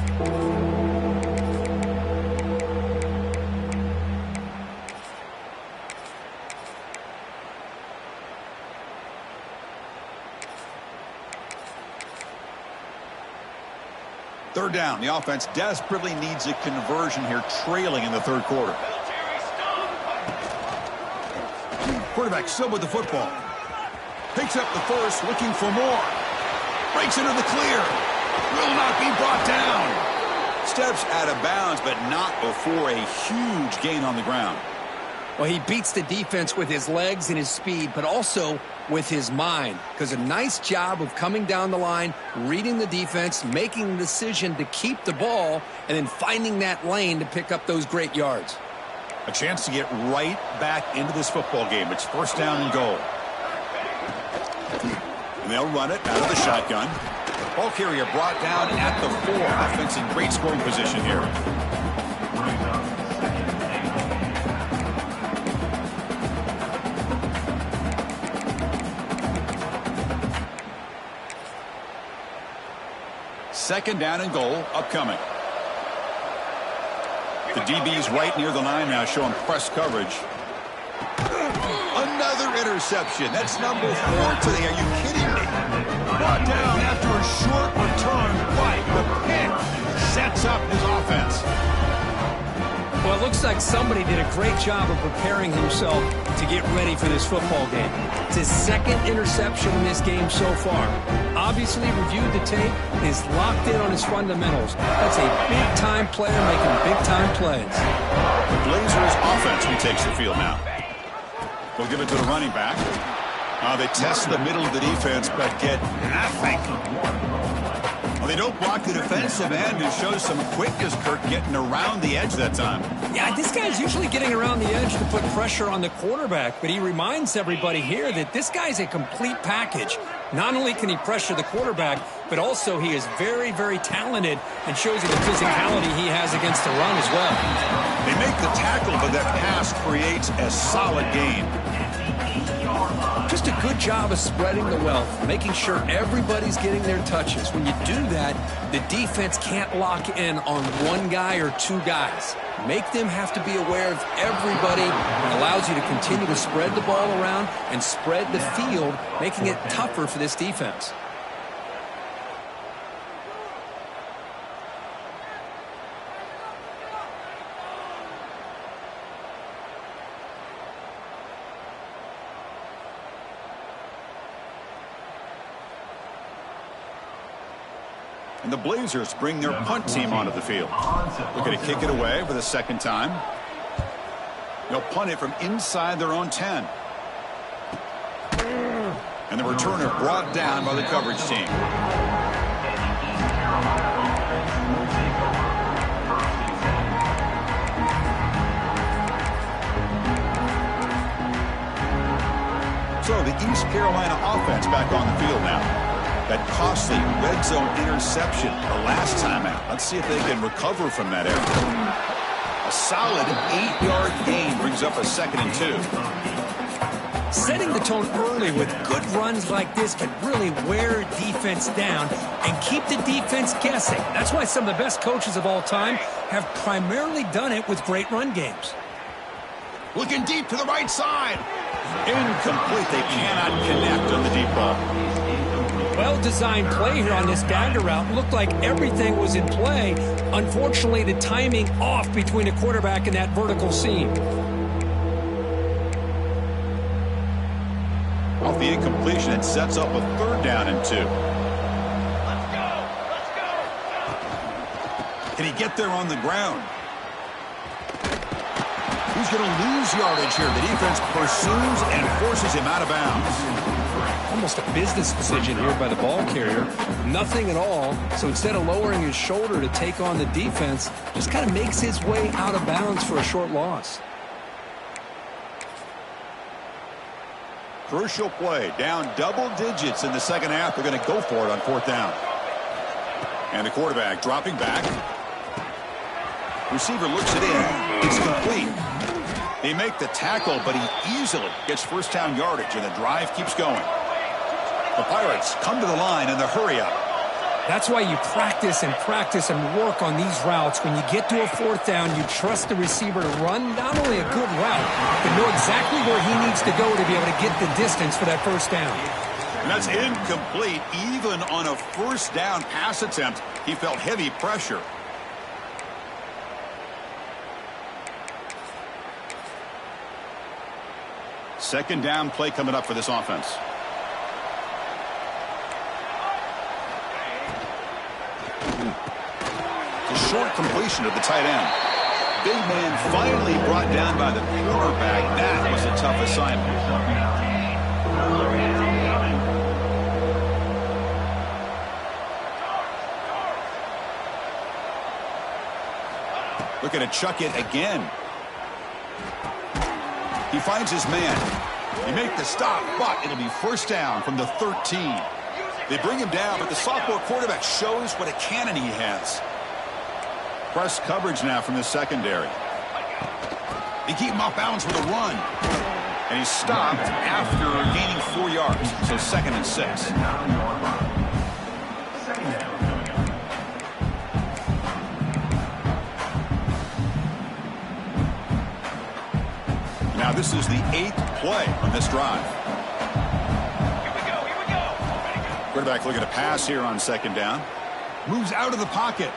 Third down. The offense desperately needs a conversion here, trailing in the third quarter. Quarterback still with the football. Picks up the first, looking for more. Breaks into the clear. Will not be brought down. Steps out of bounds, but not before a huge gain on the ground. Well, he beats the defense with his legs and his speed, but also with his mind. Because a nice job of coming down the line, reading the defense, making the decision to keep the ball, and then finding that lane to pick up those great yards. A chance to get right back into this football game. It's first down and goal. And they'll run it out of the shotgun. Ball carrier brought down at the 4. Offense in great scoring position here. Second down and goal upcoming. The DB's right near the line now, showing press coverage. Another interception. That's number 4 today. Are you kidding me? Brought down after a short return. Right, the pick sets up his offense. Well, it looks like somebody did a great job of preparing himself to get ready for this football game. It's his second interception in this game so far. Obviously reviewed the tape and is locked in on his fundamentals. That's a big-time player making big-time plays. The Blazers offense retakes the field now. We'll give it to the running back. They test the middle of the defense, but get nothing. Well, they don't block the defensive end, who shows some quickness, Kirk, getting around the edge that time. Yeah, this guy's usually getting around the edge to put pressure on the quarterback, but he reminds everybody here that this guy's a complete package. Not only can he pressure the quarterback, but also he is very, very talented and shows you the physicality he has against the run as well. They make the tackle, but that pass creates a solid gain. Just a good job of spreading the wealth, making sure everybody's getting their touches. When you do that, the defense can't lock in on one guy or two guys. Make them have to be aware of everybody. It allows you to continue to spread the ball around and spread the field, making it tougher for this defense. And the Blazers bring their punt team onto the field. They're going to kick it away for the second time. They'll punt it from inside their own 10. And the returner brought down by the coverage team. So the East Carolina offense back on the field now. That costly red zone interception the last time out. Let's see if they can recover from that error. A solid 8-yard gain brings up a 2nd and 2. Setting the tone early with good runs like this can really wear defense down and keep the defense guessing. That's why some of the best coaches of all time have primarily done it with great run games. Looking deep to the right side. Incomplete. They cannot connect on the deep ball. Well-designed play here on this dagger route. Looked like everything was in play. Unfortunately, the timing off between the quarterback and that vertical seam. Off the incompletion, it sets up a 3rd down and 2. Can he get there on the ground? He's going to lose yardage here. The defense pursues and forces him out of bounds. Almost a business decision here by the ball carrier. Nothing at all. So instead of lowering his shoulder to take on the defense, just kind of makes his way out of bounds for a short loss. Crucial play. Down double digits in the second half. They're going to go for it on 4th down. And the quarterback dropping back. Receiver looks it in. It's complete. They make the tackle, but he easily gets first down yardage, and the drive keeps going. The Pirates come to the line in the hurry-up. That's why you practice and work on these routes. When you get to a 4th down, you trust the receiver to run not only a good route, but know exactly where he needs to go to be able to get the distance for that first down. And that's incomplete. Even on a first down pass attempt, He felt heavy pressure. Second down play coming up for this offense. A short completion of the tight end. Big man finally brought down by the quarterback. That was a tough assignment. Looking to chuck it again. He finds his man. He make the stop, but it'll be first down from the 13. They bring him down, but the sophomore quarterback shows what a cannon he has. Press coverage now from the secondary. They keep him off balance with a run. And he's stopped after gaining 4 yards. So 2nd and 6. Now this is the 8th play on this drive. Here we go. Quarterback looking to pass here on 2nd down. Moves out of the pocket.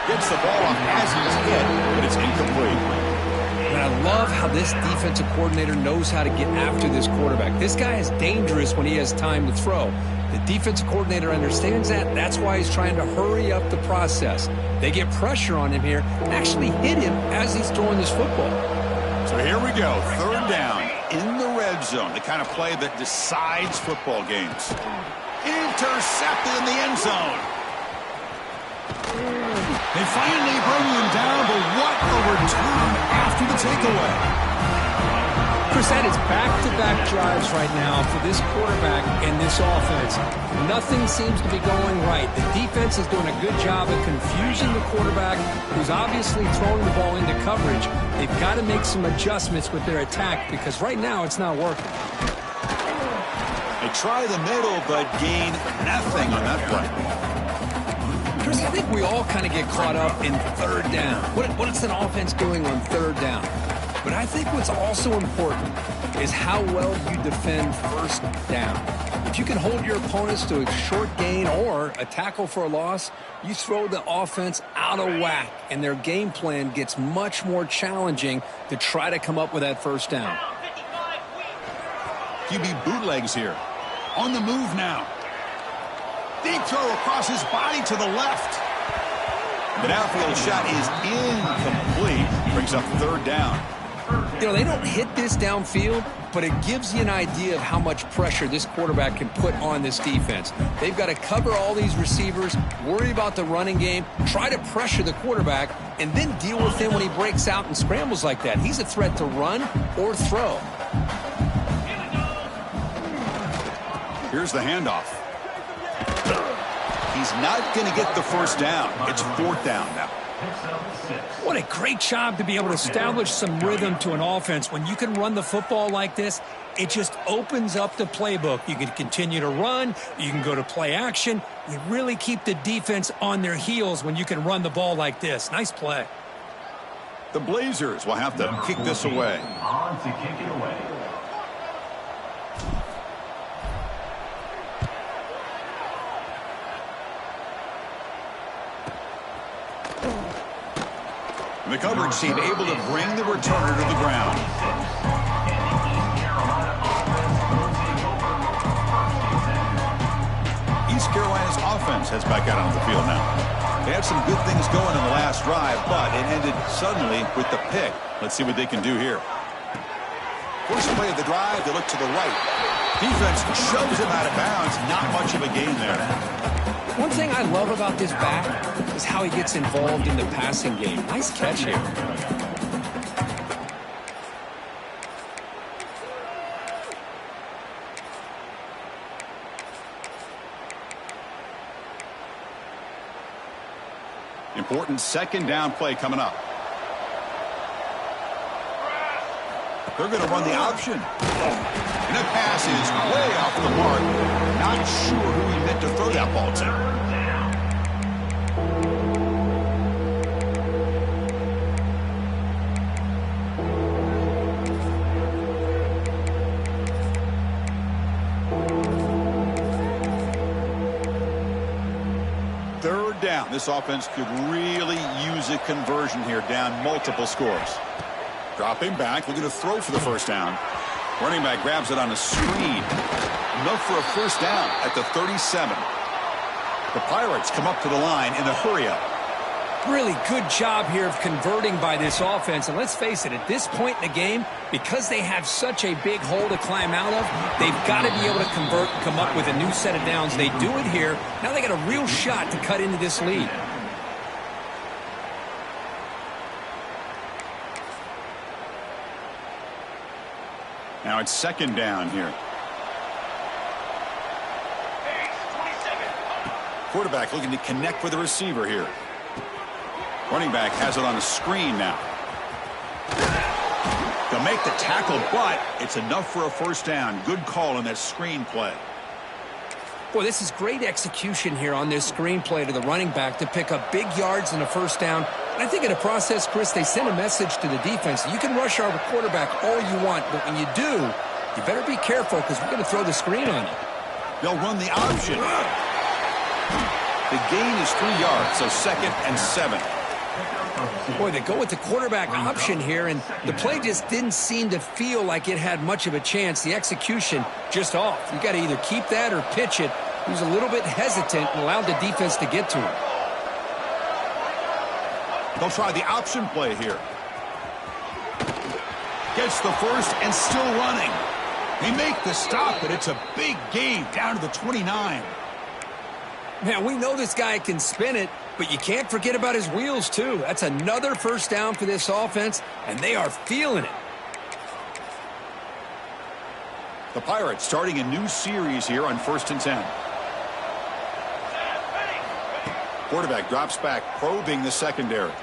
Gets the ball off as he's hit, but it's incomplete. And I love how this defensive coordinator knows how to get after this quarterback. This guy is dangerous when he has time to throw. The defensive coordinator understands that. That's why he's trying to hurry up the process. They get pressure on him here and actually hit him as he's throwing this football. So here we go, 3rd down in the red zone, the kind of play that decides football games. Intercepted in the end zone. They finally bring him down, but what a return after the takeaway. Chris, that is back-to-back drives right now for this quarterback and this offense. Nothing seems to be going right. The defense is doing a good job of confusing the quarterback, who's obviously throwing the ball into coverage. They've got to make some adjustments with their attack because right now it's not working. They try the middle, but gain nothing on that play. Chris, I think we all kind of get caught up in 3rd down. What is an offense doing on 3rd down? But I think what's also important is how well you defend 1st down. If you can hold your opponents to a short gain or a tackle for a loss, you throw the offense out of whack, and their game plan gets much more challenging to try to come up with that 1st down. QB bootlegs here. On the move now. Deep throw across his body to the left. The downfield shot is incomplete. Brings up 3rd down. You know, they don't hit this downfield, but it gives you an idea of how much pressure this quarterback can put on this defense. They've got to cover all these receivers, worry about the running game, try to pressure the quarterback, and then deal with him when he breaks out and scrambles like that. He's a threat to run or throw. Here's the handoff. He's not going to get the 1st down. It's 4th down now. What a great job to be able to establish some rhythm to an offense. When you can run the football like this, it just opens up the playbook. You can continue to run. You can go to play action. You really keep the defense on their heels when you can run the ball like this. Nice play. The Blazers will have to kick this away. On to kick it away. The coverage team able to bring the returner to the ground. East Carolina's offense heads back out onto the field now. They had some good things going in the last drive, but it ended suddenly with the pick. Let's see what they can do here. First play of the drive, they look to the right. Defense shoves him out of bounds. Not much of a gain there. One thing I love about this back is how he gets involved in the passing game. Nice catch here. Important 2nd down play coming up. They're going to run the option. And that pass is way off the mark. Not sure who he meant to throw that ball to. 3rd down. This offense could really use a conversion here, down multiple scores. Dropping back, looking to throw for the 1st down. Running back grabs it on a screen. Enough for a 1st down at the 37. The Pirates come up to the line in a hurry-up. Really good job here of converting by this offense. And let's face it, at this point in the game, because they have such a big hole to climb out of, they've got to be able to convert and come up with a new set of downs. They do it here. Now they got a real shot to cut into this lead. Now it's 2nd down here. Quarterback looking to connect with the receiver here. Running back has it on a screen now. They'll make the tackle, but it's enough for a 1st down. Good call on that screen play. Boy, this is great execution here on this screen play to the running back to pick up big yards and a 1st down. And I think in the process, Chris, they send a message to the defense. You can rush our quarterback all you want, but when you do, you better be careful because we're going to throw the screen on you. They'll run the option. The gain is 3 yards, so 2nd and 7. Boy, they go with the quarterback option here, and the play just didn't seem to feel like it had much of a chance. The execution just off. You got to either keep that or pitch it. He was a little bit hesitant and allowed the defense to get to him. They'll try the option play here. Gets the 1st and still running. They make the stop, but it's a big gain down to the 29. Man, we know this guy can spin it, but you can't forget about his wheels, too. That's another 1st down for this offense, and they are feeling it. The Pirates starting a new series here on 1st and 10. Quarterback drops back, probing the secondary.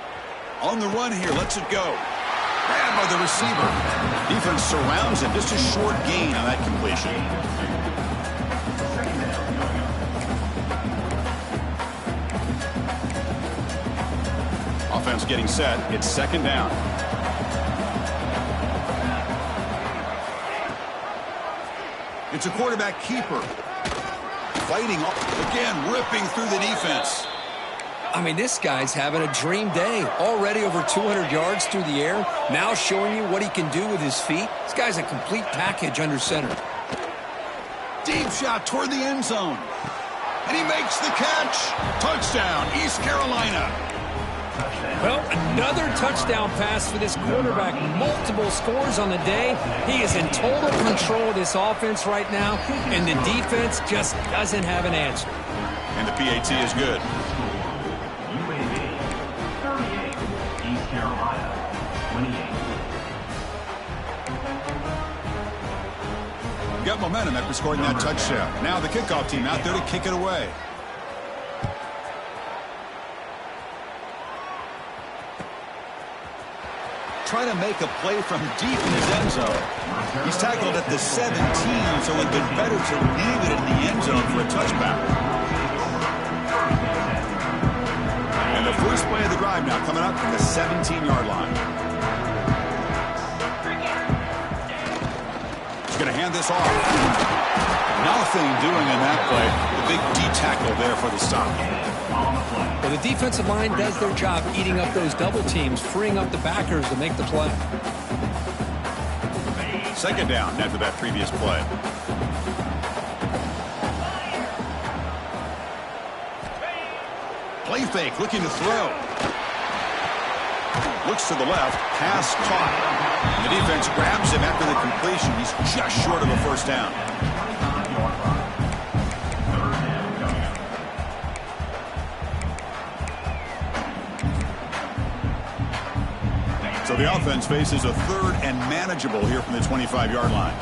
On the run here, lets it go. Grabbed by the receiver. Defense surrounds him. Just a short gain on that completion. Offense getting set. It's 2nd down. It's a quarterback keeper. Fighting again, ripping through the defense. I mean, this guy's having a dream day. Already over 200 yards through the air. Now showing you what he can do with his feet. This guy's a complete package under center. Deep shot toward the end zone. And he makes the catch. Touchdown, East Carolina. Well, another touchdown pass for this quarterback. Multiple scores on the day. He is in total control of this offense right now, and the defense just doesn't have an answer. And the PAT is good. UAB 38, East Carolina 28. Got momentum after scoring that touchdown. Now the kickoff team out there to kick it away. Trying to make a play from deep in his end zone. He's tackled at the 17, so it would have been better to leave it in the end zone for a touchback. And the first play of the drive now coming up from the 17-yard line. He's going to hand this off. Nothing doing in that play. The big D tackle there for the stop. Well, the defensive line does their job eating up those double teams, freeing up the backers to make the play. 2nd down after that previous play. Play fake, looking to throw. Looks to the left, pass caught. The defense grabs him after the completion. He's just short of a 1st down. So the offense faces a 3rd and manageable here from the 25-yard line.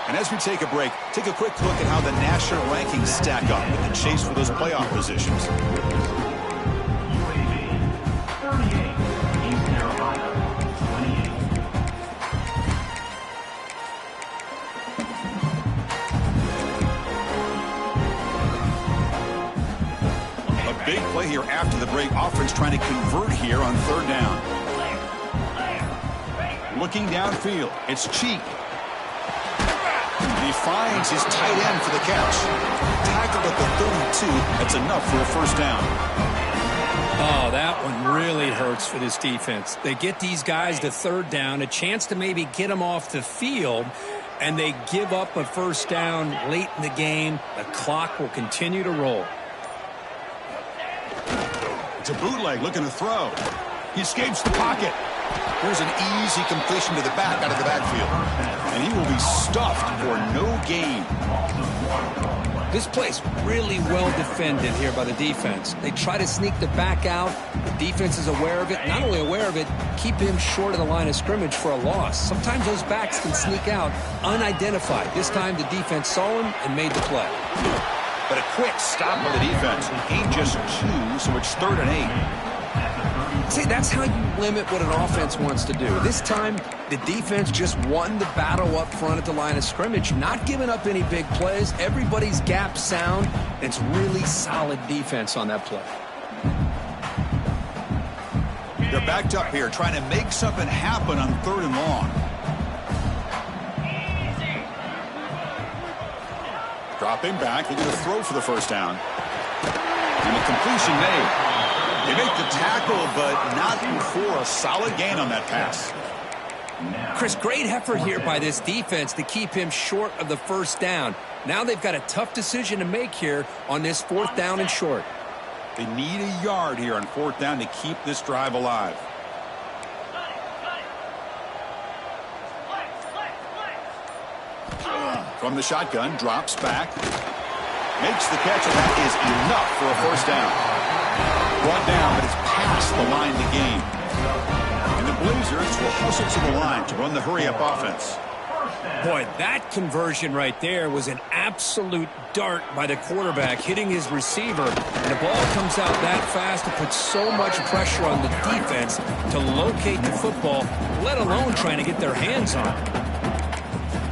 And as we take a break, take a quick look at how the national rankings stack up in the chase for those playoff positions. UAB 38, East Carolina 28. A big play here after the break, offering veterans trying to convert here on third down. Looking downfield, it's Cheek. He finds his tight end for the catch. Tackled at the 32. That's enough for a first down. Oh, that one really hurts for this defense. They get these guys to third down, a chance to maybe get them off the field, and they give up a first down late in the game. The clock will continue to roll. It's a bootleg looking to throw. He escapes the pocket. Here's an easy completion to the back out of the backfield. And he will be stuffed for no gain. This play's really well defended here by the defense. They try to sneak the back out. The defense is aware of it. Not only aware of it, keep him short of the line of scrimmage for a loss. Sometimes those backs can sneak out unidentified. This time the defense saw him and made the play. But a quick stop by the defense. Gain just 2, so it's 3rd and 8. See, that's how you limit what an offense wants to do. This time, the defense just won the battle up front at the line of scrimmage, not giving up any big plays. Everybody's gap sound. It's really solid defense on that play. They're backed up here, trying to make something happen on 3rd and long. Dropping back, looking to throw for the first down. And a completion made. They make the tackle, but not before a solid gain on that pass. Chris, great effort here by this defense to keep him short of the first down. Now they've got a tough decision to make here on this 4th down and short. They need a yard here on 4th down to keep this drive alive. From the shotgun, drops back. Makes the catch, and that is enough for a first down. Brought down, but it's past the line to gain. And the Blazers will hustle to the line to run the hurry-up offense. Boy, that conversion right there was an absolute dart by the quarterback, hitting his receiver. And the ball comes out that fast to put so much pressure on the defense to locate the football, let alone trying to get their hands on it.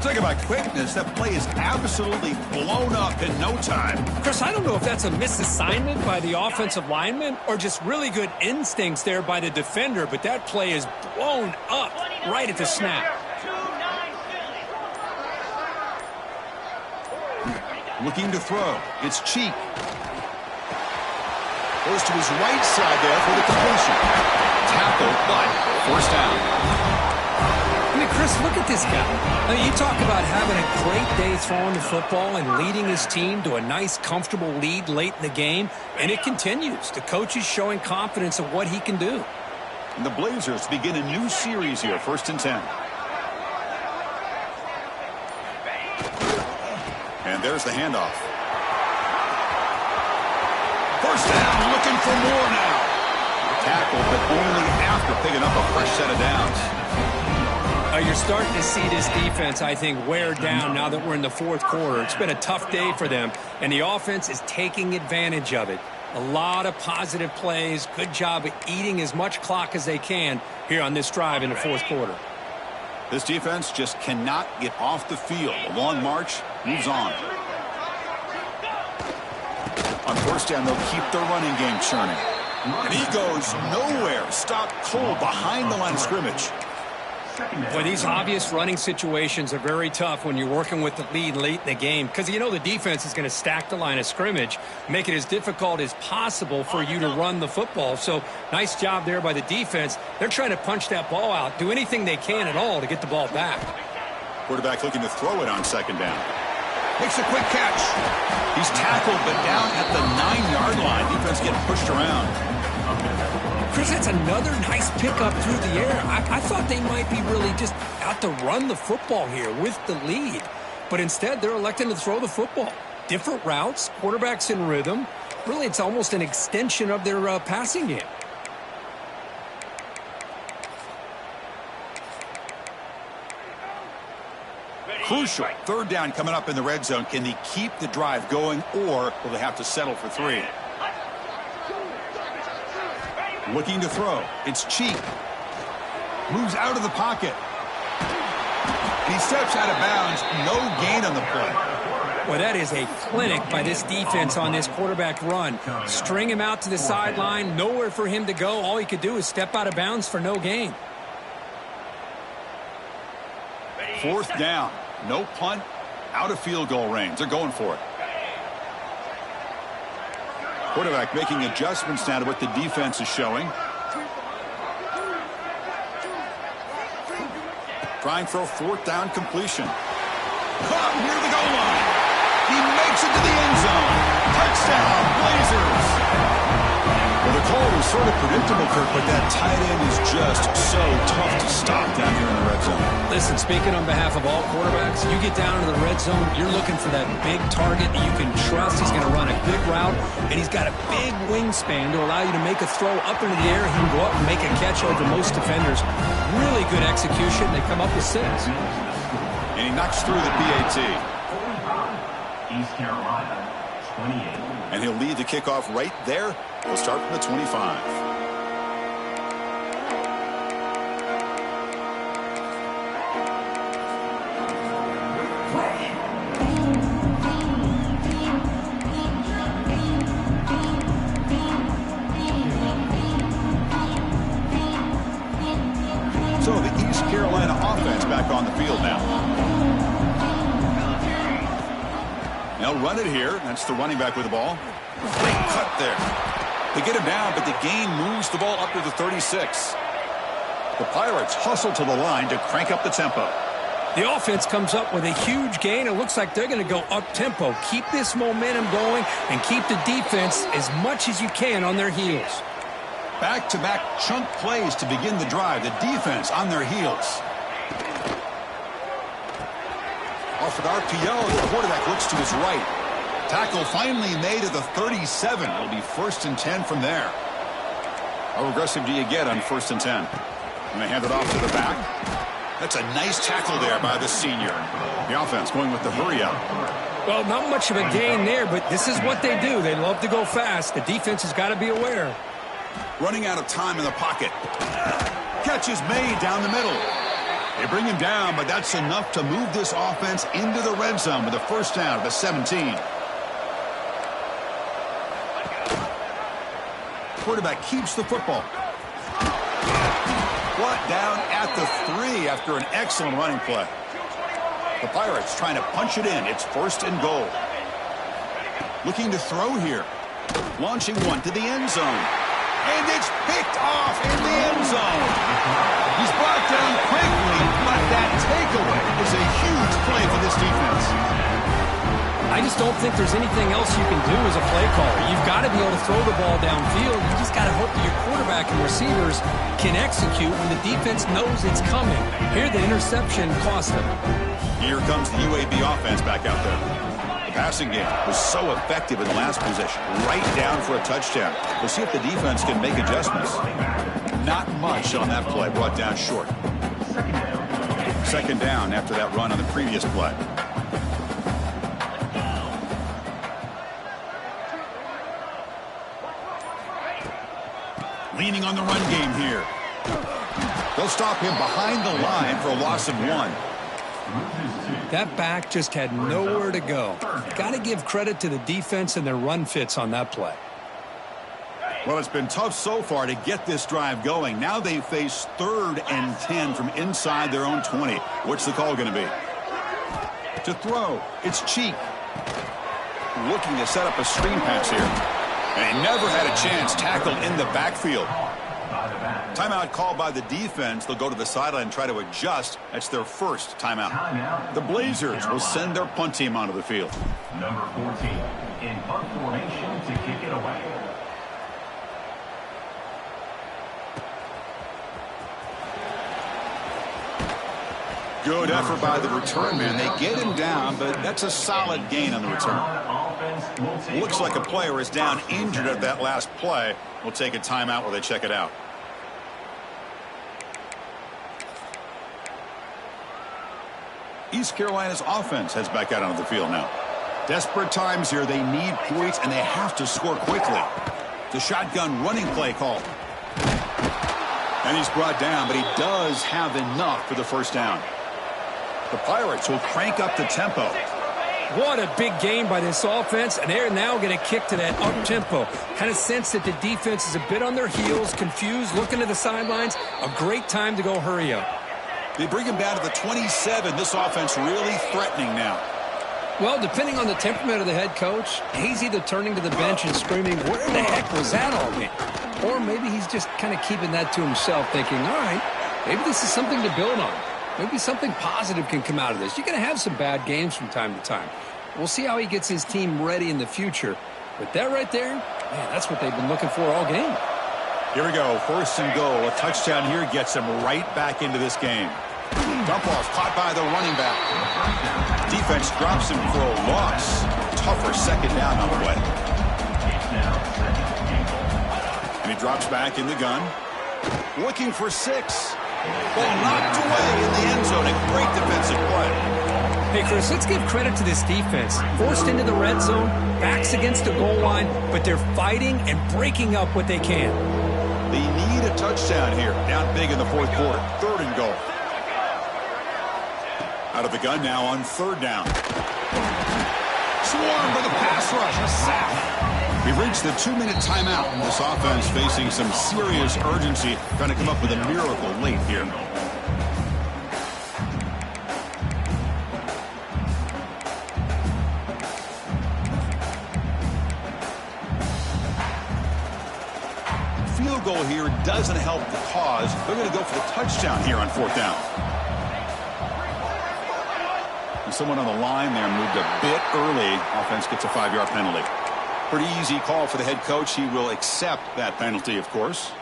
Talk about quickness. That play is absolutely blown up in no time. Chris, I don't know if that's a misassignment by the offensive lineman or just really good instincts there by the defender, but that play is blown up right at the snap. Looking to throw. It's Cheek. Goes to his right side there for the completion. Tackle, but first down. I mean, Chris, look at this guy. I mean, you talk about having a great day throwing the football and leading his team to a nice, comfortable lead late in the game, and it continues. The coach is showing confidence of what he can do. And the Blazers begin a new series here, 1st and 10. And there's the handoff. First down, looking for more now. Tackle, but only after picking up a fresh set of downs. You're starting to see this defense, I think, wear down now that we're in the 4th quarter. It's been a tough day for them, and the offense is taking advantage of it. A lot of positive plays. Good job of eating as much clock as they can here on this drive in the 4th quarter. This defense just cannot get off the field. A long march moves on. On first down, they'll keep their running game churning. And he goes nowhere. Stopped cold behind the line of scrimmage. Boy, these obvious running situations are very tough when you're working with the lead late in the game because you know the defense is going to stack the line of scrimmage, make it as difficult as possible for you to run the football. So nice job there by the defense. They're trying to punch that ball out, do anything they can at all to get the ball back. Quarterback looking to throw it on 2nd down. Makes a quick catch. He's tackled, but down at the 9-yard line. Defense getting pushed around. Chris, that's another nice pickup through the air. I thought they might be really just out to run the football here with the lead. But instead, they're electing to throw the football. Different routes, quarterbacks in rhythm. Really, it's almost an extension of their passing game. Crucial. 3rd down coming up in the red zone. Can they keep the drive going, or will they have to settle for 3? Looking to throw. It's Cheek. Moves out of the pocket. And he steps out of bounds. No gain on the play. Well, that is a clinic by this defense on this quarterback run. String him out to the sideline, nowhere for him to go. All he could do is step out of bounds for no gain. Fourth down. No punt. Out of field goal range. They're going for it. Quarterback making adjustments now to what the defense is showing. Trying for a fourth down completion. Caught near the goal line. He makes it to the end zone. Touchdown, Blazers. Well, the call was sort of predictable, Kirk, but that tight end is just so tough to stop down here in the red zone. Listen, speaking on behalf of all quarterbacks, you get down into the red zone, you're looking for that big target that you can trust. He's going to run a good route, and he's got a big wingspan to allow you to make a throw up into the air. He can go up and make a catch over most defenders. Really good execution. They come up with 6. And he knocks through the PAT. East Carolina, 28. And he'll lead the kickoff right there. We'll start from the 25. So the East Carolina offense back on the field now. They'll run it here. That's the running back with the ball. Big cut there. They get him down, but the gain moves the ball up to the 36. The Pirates hustle to the line to crank up the tempo. The offense comes up with a huge gain. It looks like they're going to go up-tempo. Keep this momentum going and keep the defense as much as you can on their heels. Back-to-back chunk plays to begin the drive. The defense on their heels. Off an RPO, the quarterback looks to his right. Tackle finally made at the 37. It'll be 1st and 10 from there. How aggressive do you get on 1st and 10? And they hand it off to the back. That's a nice tackle there by the senior. The offense going with the hurry up. Well, not much of a gain there, but this is what they do. They love to go fast. The defense has got to be aware. Running out of time in the pocket. Catch is made down the middle. They bring him down, but that's enough to move this offense into the red zone with a 1st down at the 17. Quarterback keeps the football. Brought down at the 3 after an excellent running play. The Pirates trying to punch it in. It's 1st and goal. Looking to throw here. Launching one to the end zone. And it's picked off in the end zone. He's brought down quickly, but that takeaway is a huge play for this defense. I just don't think there's anything else you can do as a play caller. You've got to be able to throw the ball downfield. You just got to hope that your quarterback and receivers can execute when the defense knows it's coming. Here, the interception cost them. Here comes the UAB offense back out there. The passing game was so effective in the last possession. Right down for a touchdown. We'll see if the defense can make adjustments. Not much on that play. Brought down short. 2nd down after that run on the previous play. Leaning on the run game here. They'll stop him behind the line for a loss of 1. That back just had nowhere to go. Got to give credit to the defense and their run fits on that play. Well, it's been tough so far to get this drive going. Now they face 3rd and 10 from inside their own 20. What's the call going to be? To throw. It's Cheek. Looking to set up a screen pass here. And he never had a chance. Tackled in the backfield. Timeout called by the defense. They'll go to the sideline and try to adjust. That's their 1st timeout. The Blazers will send their punt team onto the field. Number 14 in punt formation to kick it away. Good effort by the return man. They get him down, but that's a solid gain on the return. Looks like a player is down injured at that last play. We'll take a timeout while they check it out. East Carolina's offense heads back out onto the field now. Desperate times here. They need points, and they have to score quickly. The shotgun running play call. And he's brought down, but he does have enough for the 1st down. The Pirates will crank up the tempo. What a big game by this offense, and they're now going to kick to that up-tempo. Kind of sense that the defense is a bit on their heels, confused, looking to the sidelines. A great time to go hurry up. They bring him down to the 27. This offense really threatening now. Well, depending on the temperament of the head coach, he's either turning to the bench and screaming, where the heck was that all game? Or maybe he's just kind of keeping that to himself, thinking, all right, maybe this is something to build on. Maybe something positive can come out of this. You're going to have some bad games from time to time. We'll see how he gets his team ready in the future. But that right there, man, that's what they've been looking for all game. Here we go, 1st and goal. A touchdown here gets him right back into this game. Dump off caught by the running back. Defense drops him for a loss. Tougher 2nd down on the way. And he drops back in the gun. Looking for 6. Ball knocked away in the end zone. A great defensive play. Hey, Chris, let's give credit to this defense. Forced into the red zone, backs against the goal line, but they're fighting and breaking up what they can. They need a touchdown here. Down big in the 4th quarter. 3rd and goal. Out of the gun now on 3rd down. Swarmed by the pass rush. A sack. We've reached the 2-minute timeout. This offense facing some serious urgency, trying to come up with a miracle late here. Field goal here doesn't help the cause. They're going to go for the touchdown here on 4th down. And someone on the line there moved a bit early. Offense gets a 5-yard penalty. Pretty easy call for the head coach. He will accept that penalty, of course.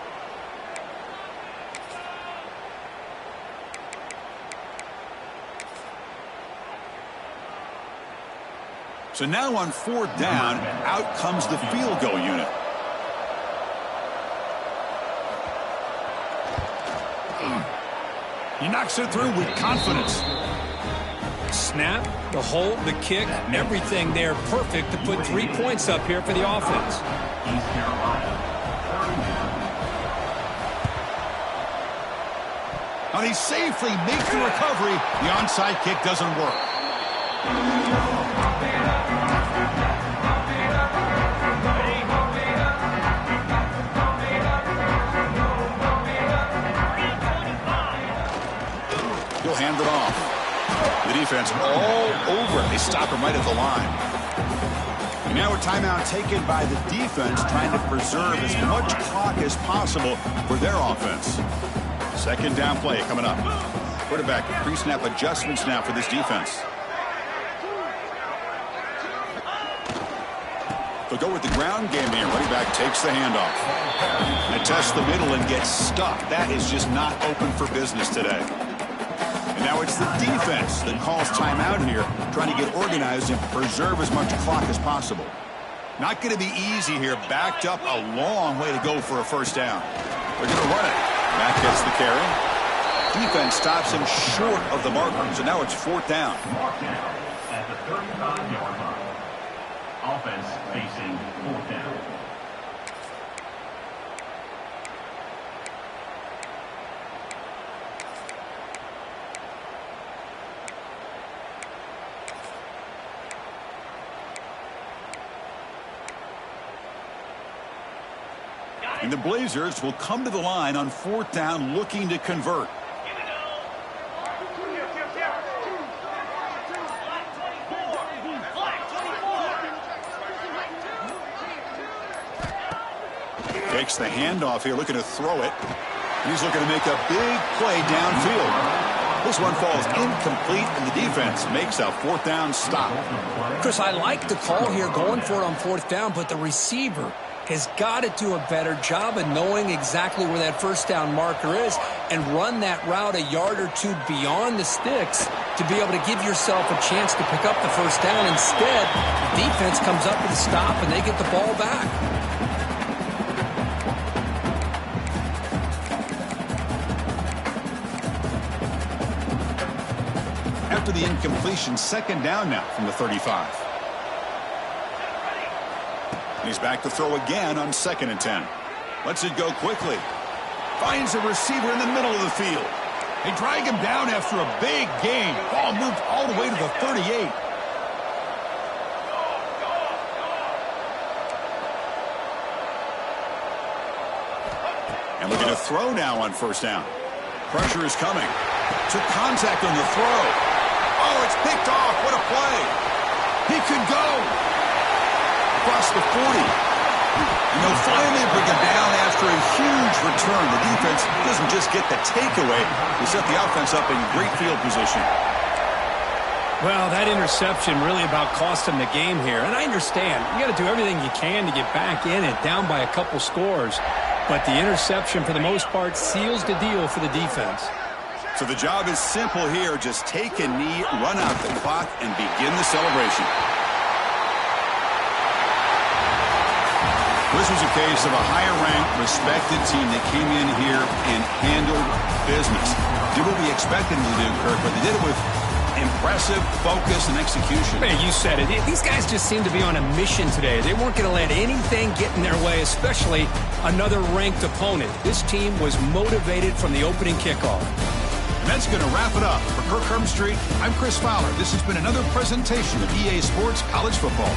So now on 4th down, out comes the field goal unit. He knocks it through with confidence. Snap, the hold, the kick, everything there perfect to put 3 points up here for the offense. And he safely makes the recovery. The onside kick doesn't work. He'll hand it off. The defense all over. They stop him right at the line. And now a timeout taken by the defense, trying to preserve as much clock as possible for their offense. 2nd down play coming up. Quarterback pre-snap adjustments now for this defense. They'll go with the ground game here. Running back takes the handoff. And tests the middle and gets stuck. That is just not open for business today. Now it's the defense that calls timeout here, trying to get organized and preserve as much clock as possible. Not going to be easy here. Backed up a long way to go for a 1st down. They're going to run it. Matt gets the carry. Defense stops him short of the marker, so now it's 4th down. At the 35-yard line. Offense facing 4th down. And the Blazers will come to the line on 4th down looking to convert. Takes the handoff here, looking to throw it. He's looking to make a big play downfield. This one falls incomplete, and the defense makes a 4th down stop. Chris, I like the call here going for it on 4th down, but the receiver has got to do a better job of knowing exactly where that 1st down marker is and run that route a yard or 2 beyond the sticks to be able to give yourself a chance to pick up the 1st down. Instead, the defense comes up with a stop and they get the ball back. After the incompletion, 2nd down now from the 35. He's back to throw again on 2nd and 10. Lets it go quickly. Finds a receiver in the middle of the field. They drag him down after a big gain. Ball moved all the way to the 38. throw now on first down. Pressure is coming. Took contact on the throw. Oh, it's picked off. What a play. He could go. Across the 40. And they'll finally bring him down after a huge return. The defense doesn't just get the takeaway. They set the offense up in great field position. Well, that interception really about cost him the game here. And I understand. You got to do everything you can to get back in it, down by a couple scores. But the interception, for the most part, seals the deal for the defense. So the job is simple here. Just take a knee, run out the clock, and begin the celebration. This was a case of a higher-ranked, respected team that came in here and handled business. Did what we expected them to do, Kirk, but they did it with impressive focus and execution. Hey, you said it. These guys just seem to be on a mission today. They weren't going to let anything get in their way, especially another ranked opponent. This team was motivated from the opening kickoff. And that's going to wrap it up. For Kirk Herbstreit, I'm Chris Fowler. This has been another presentation of EA Sports College Football.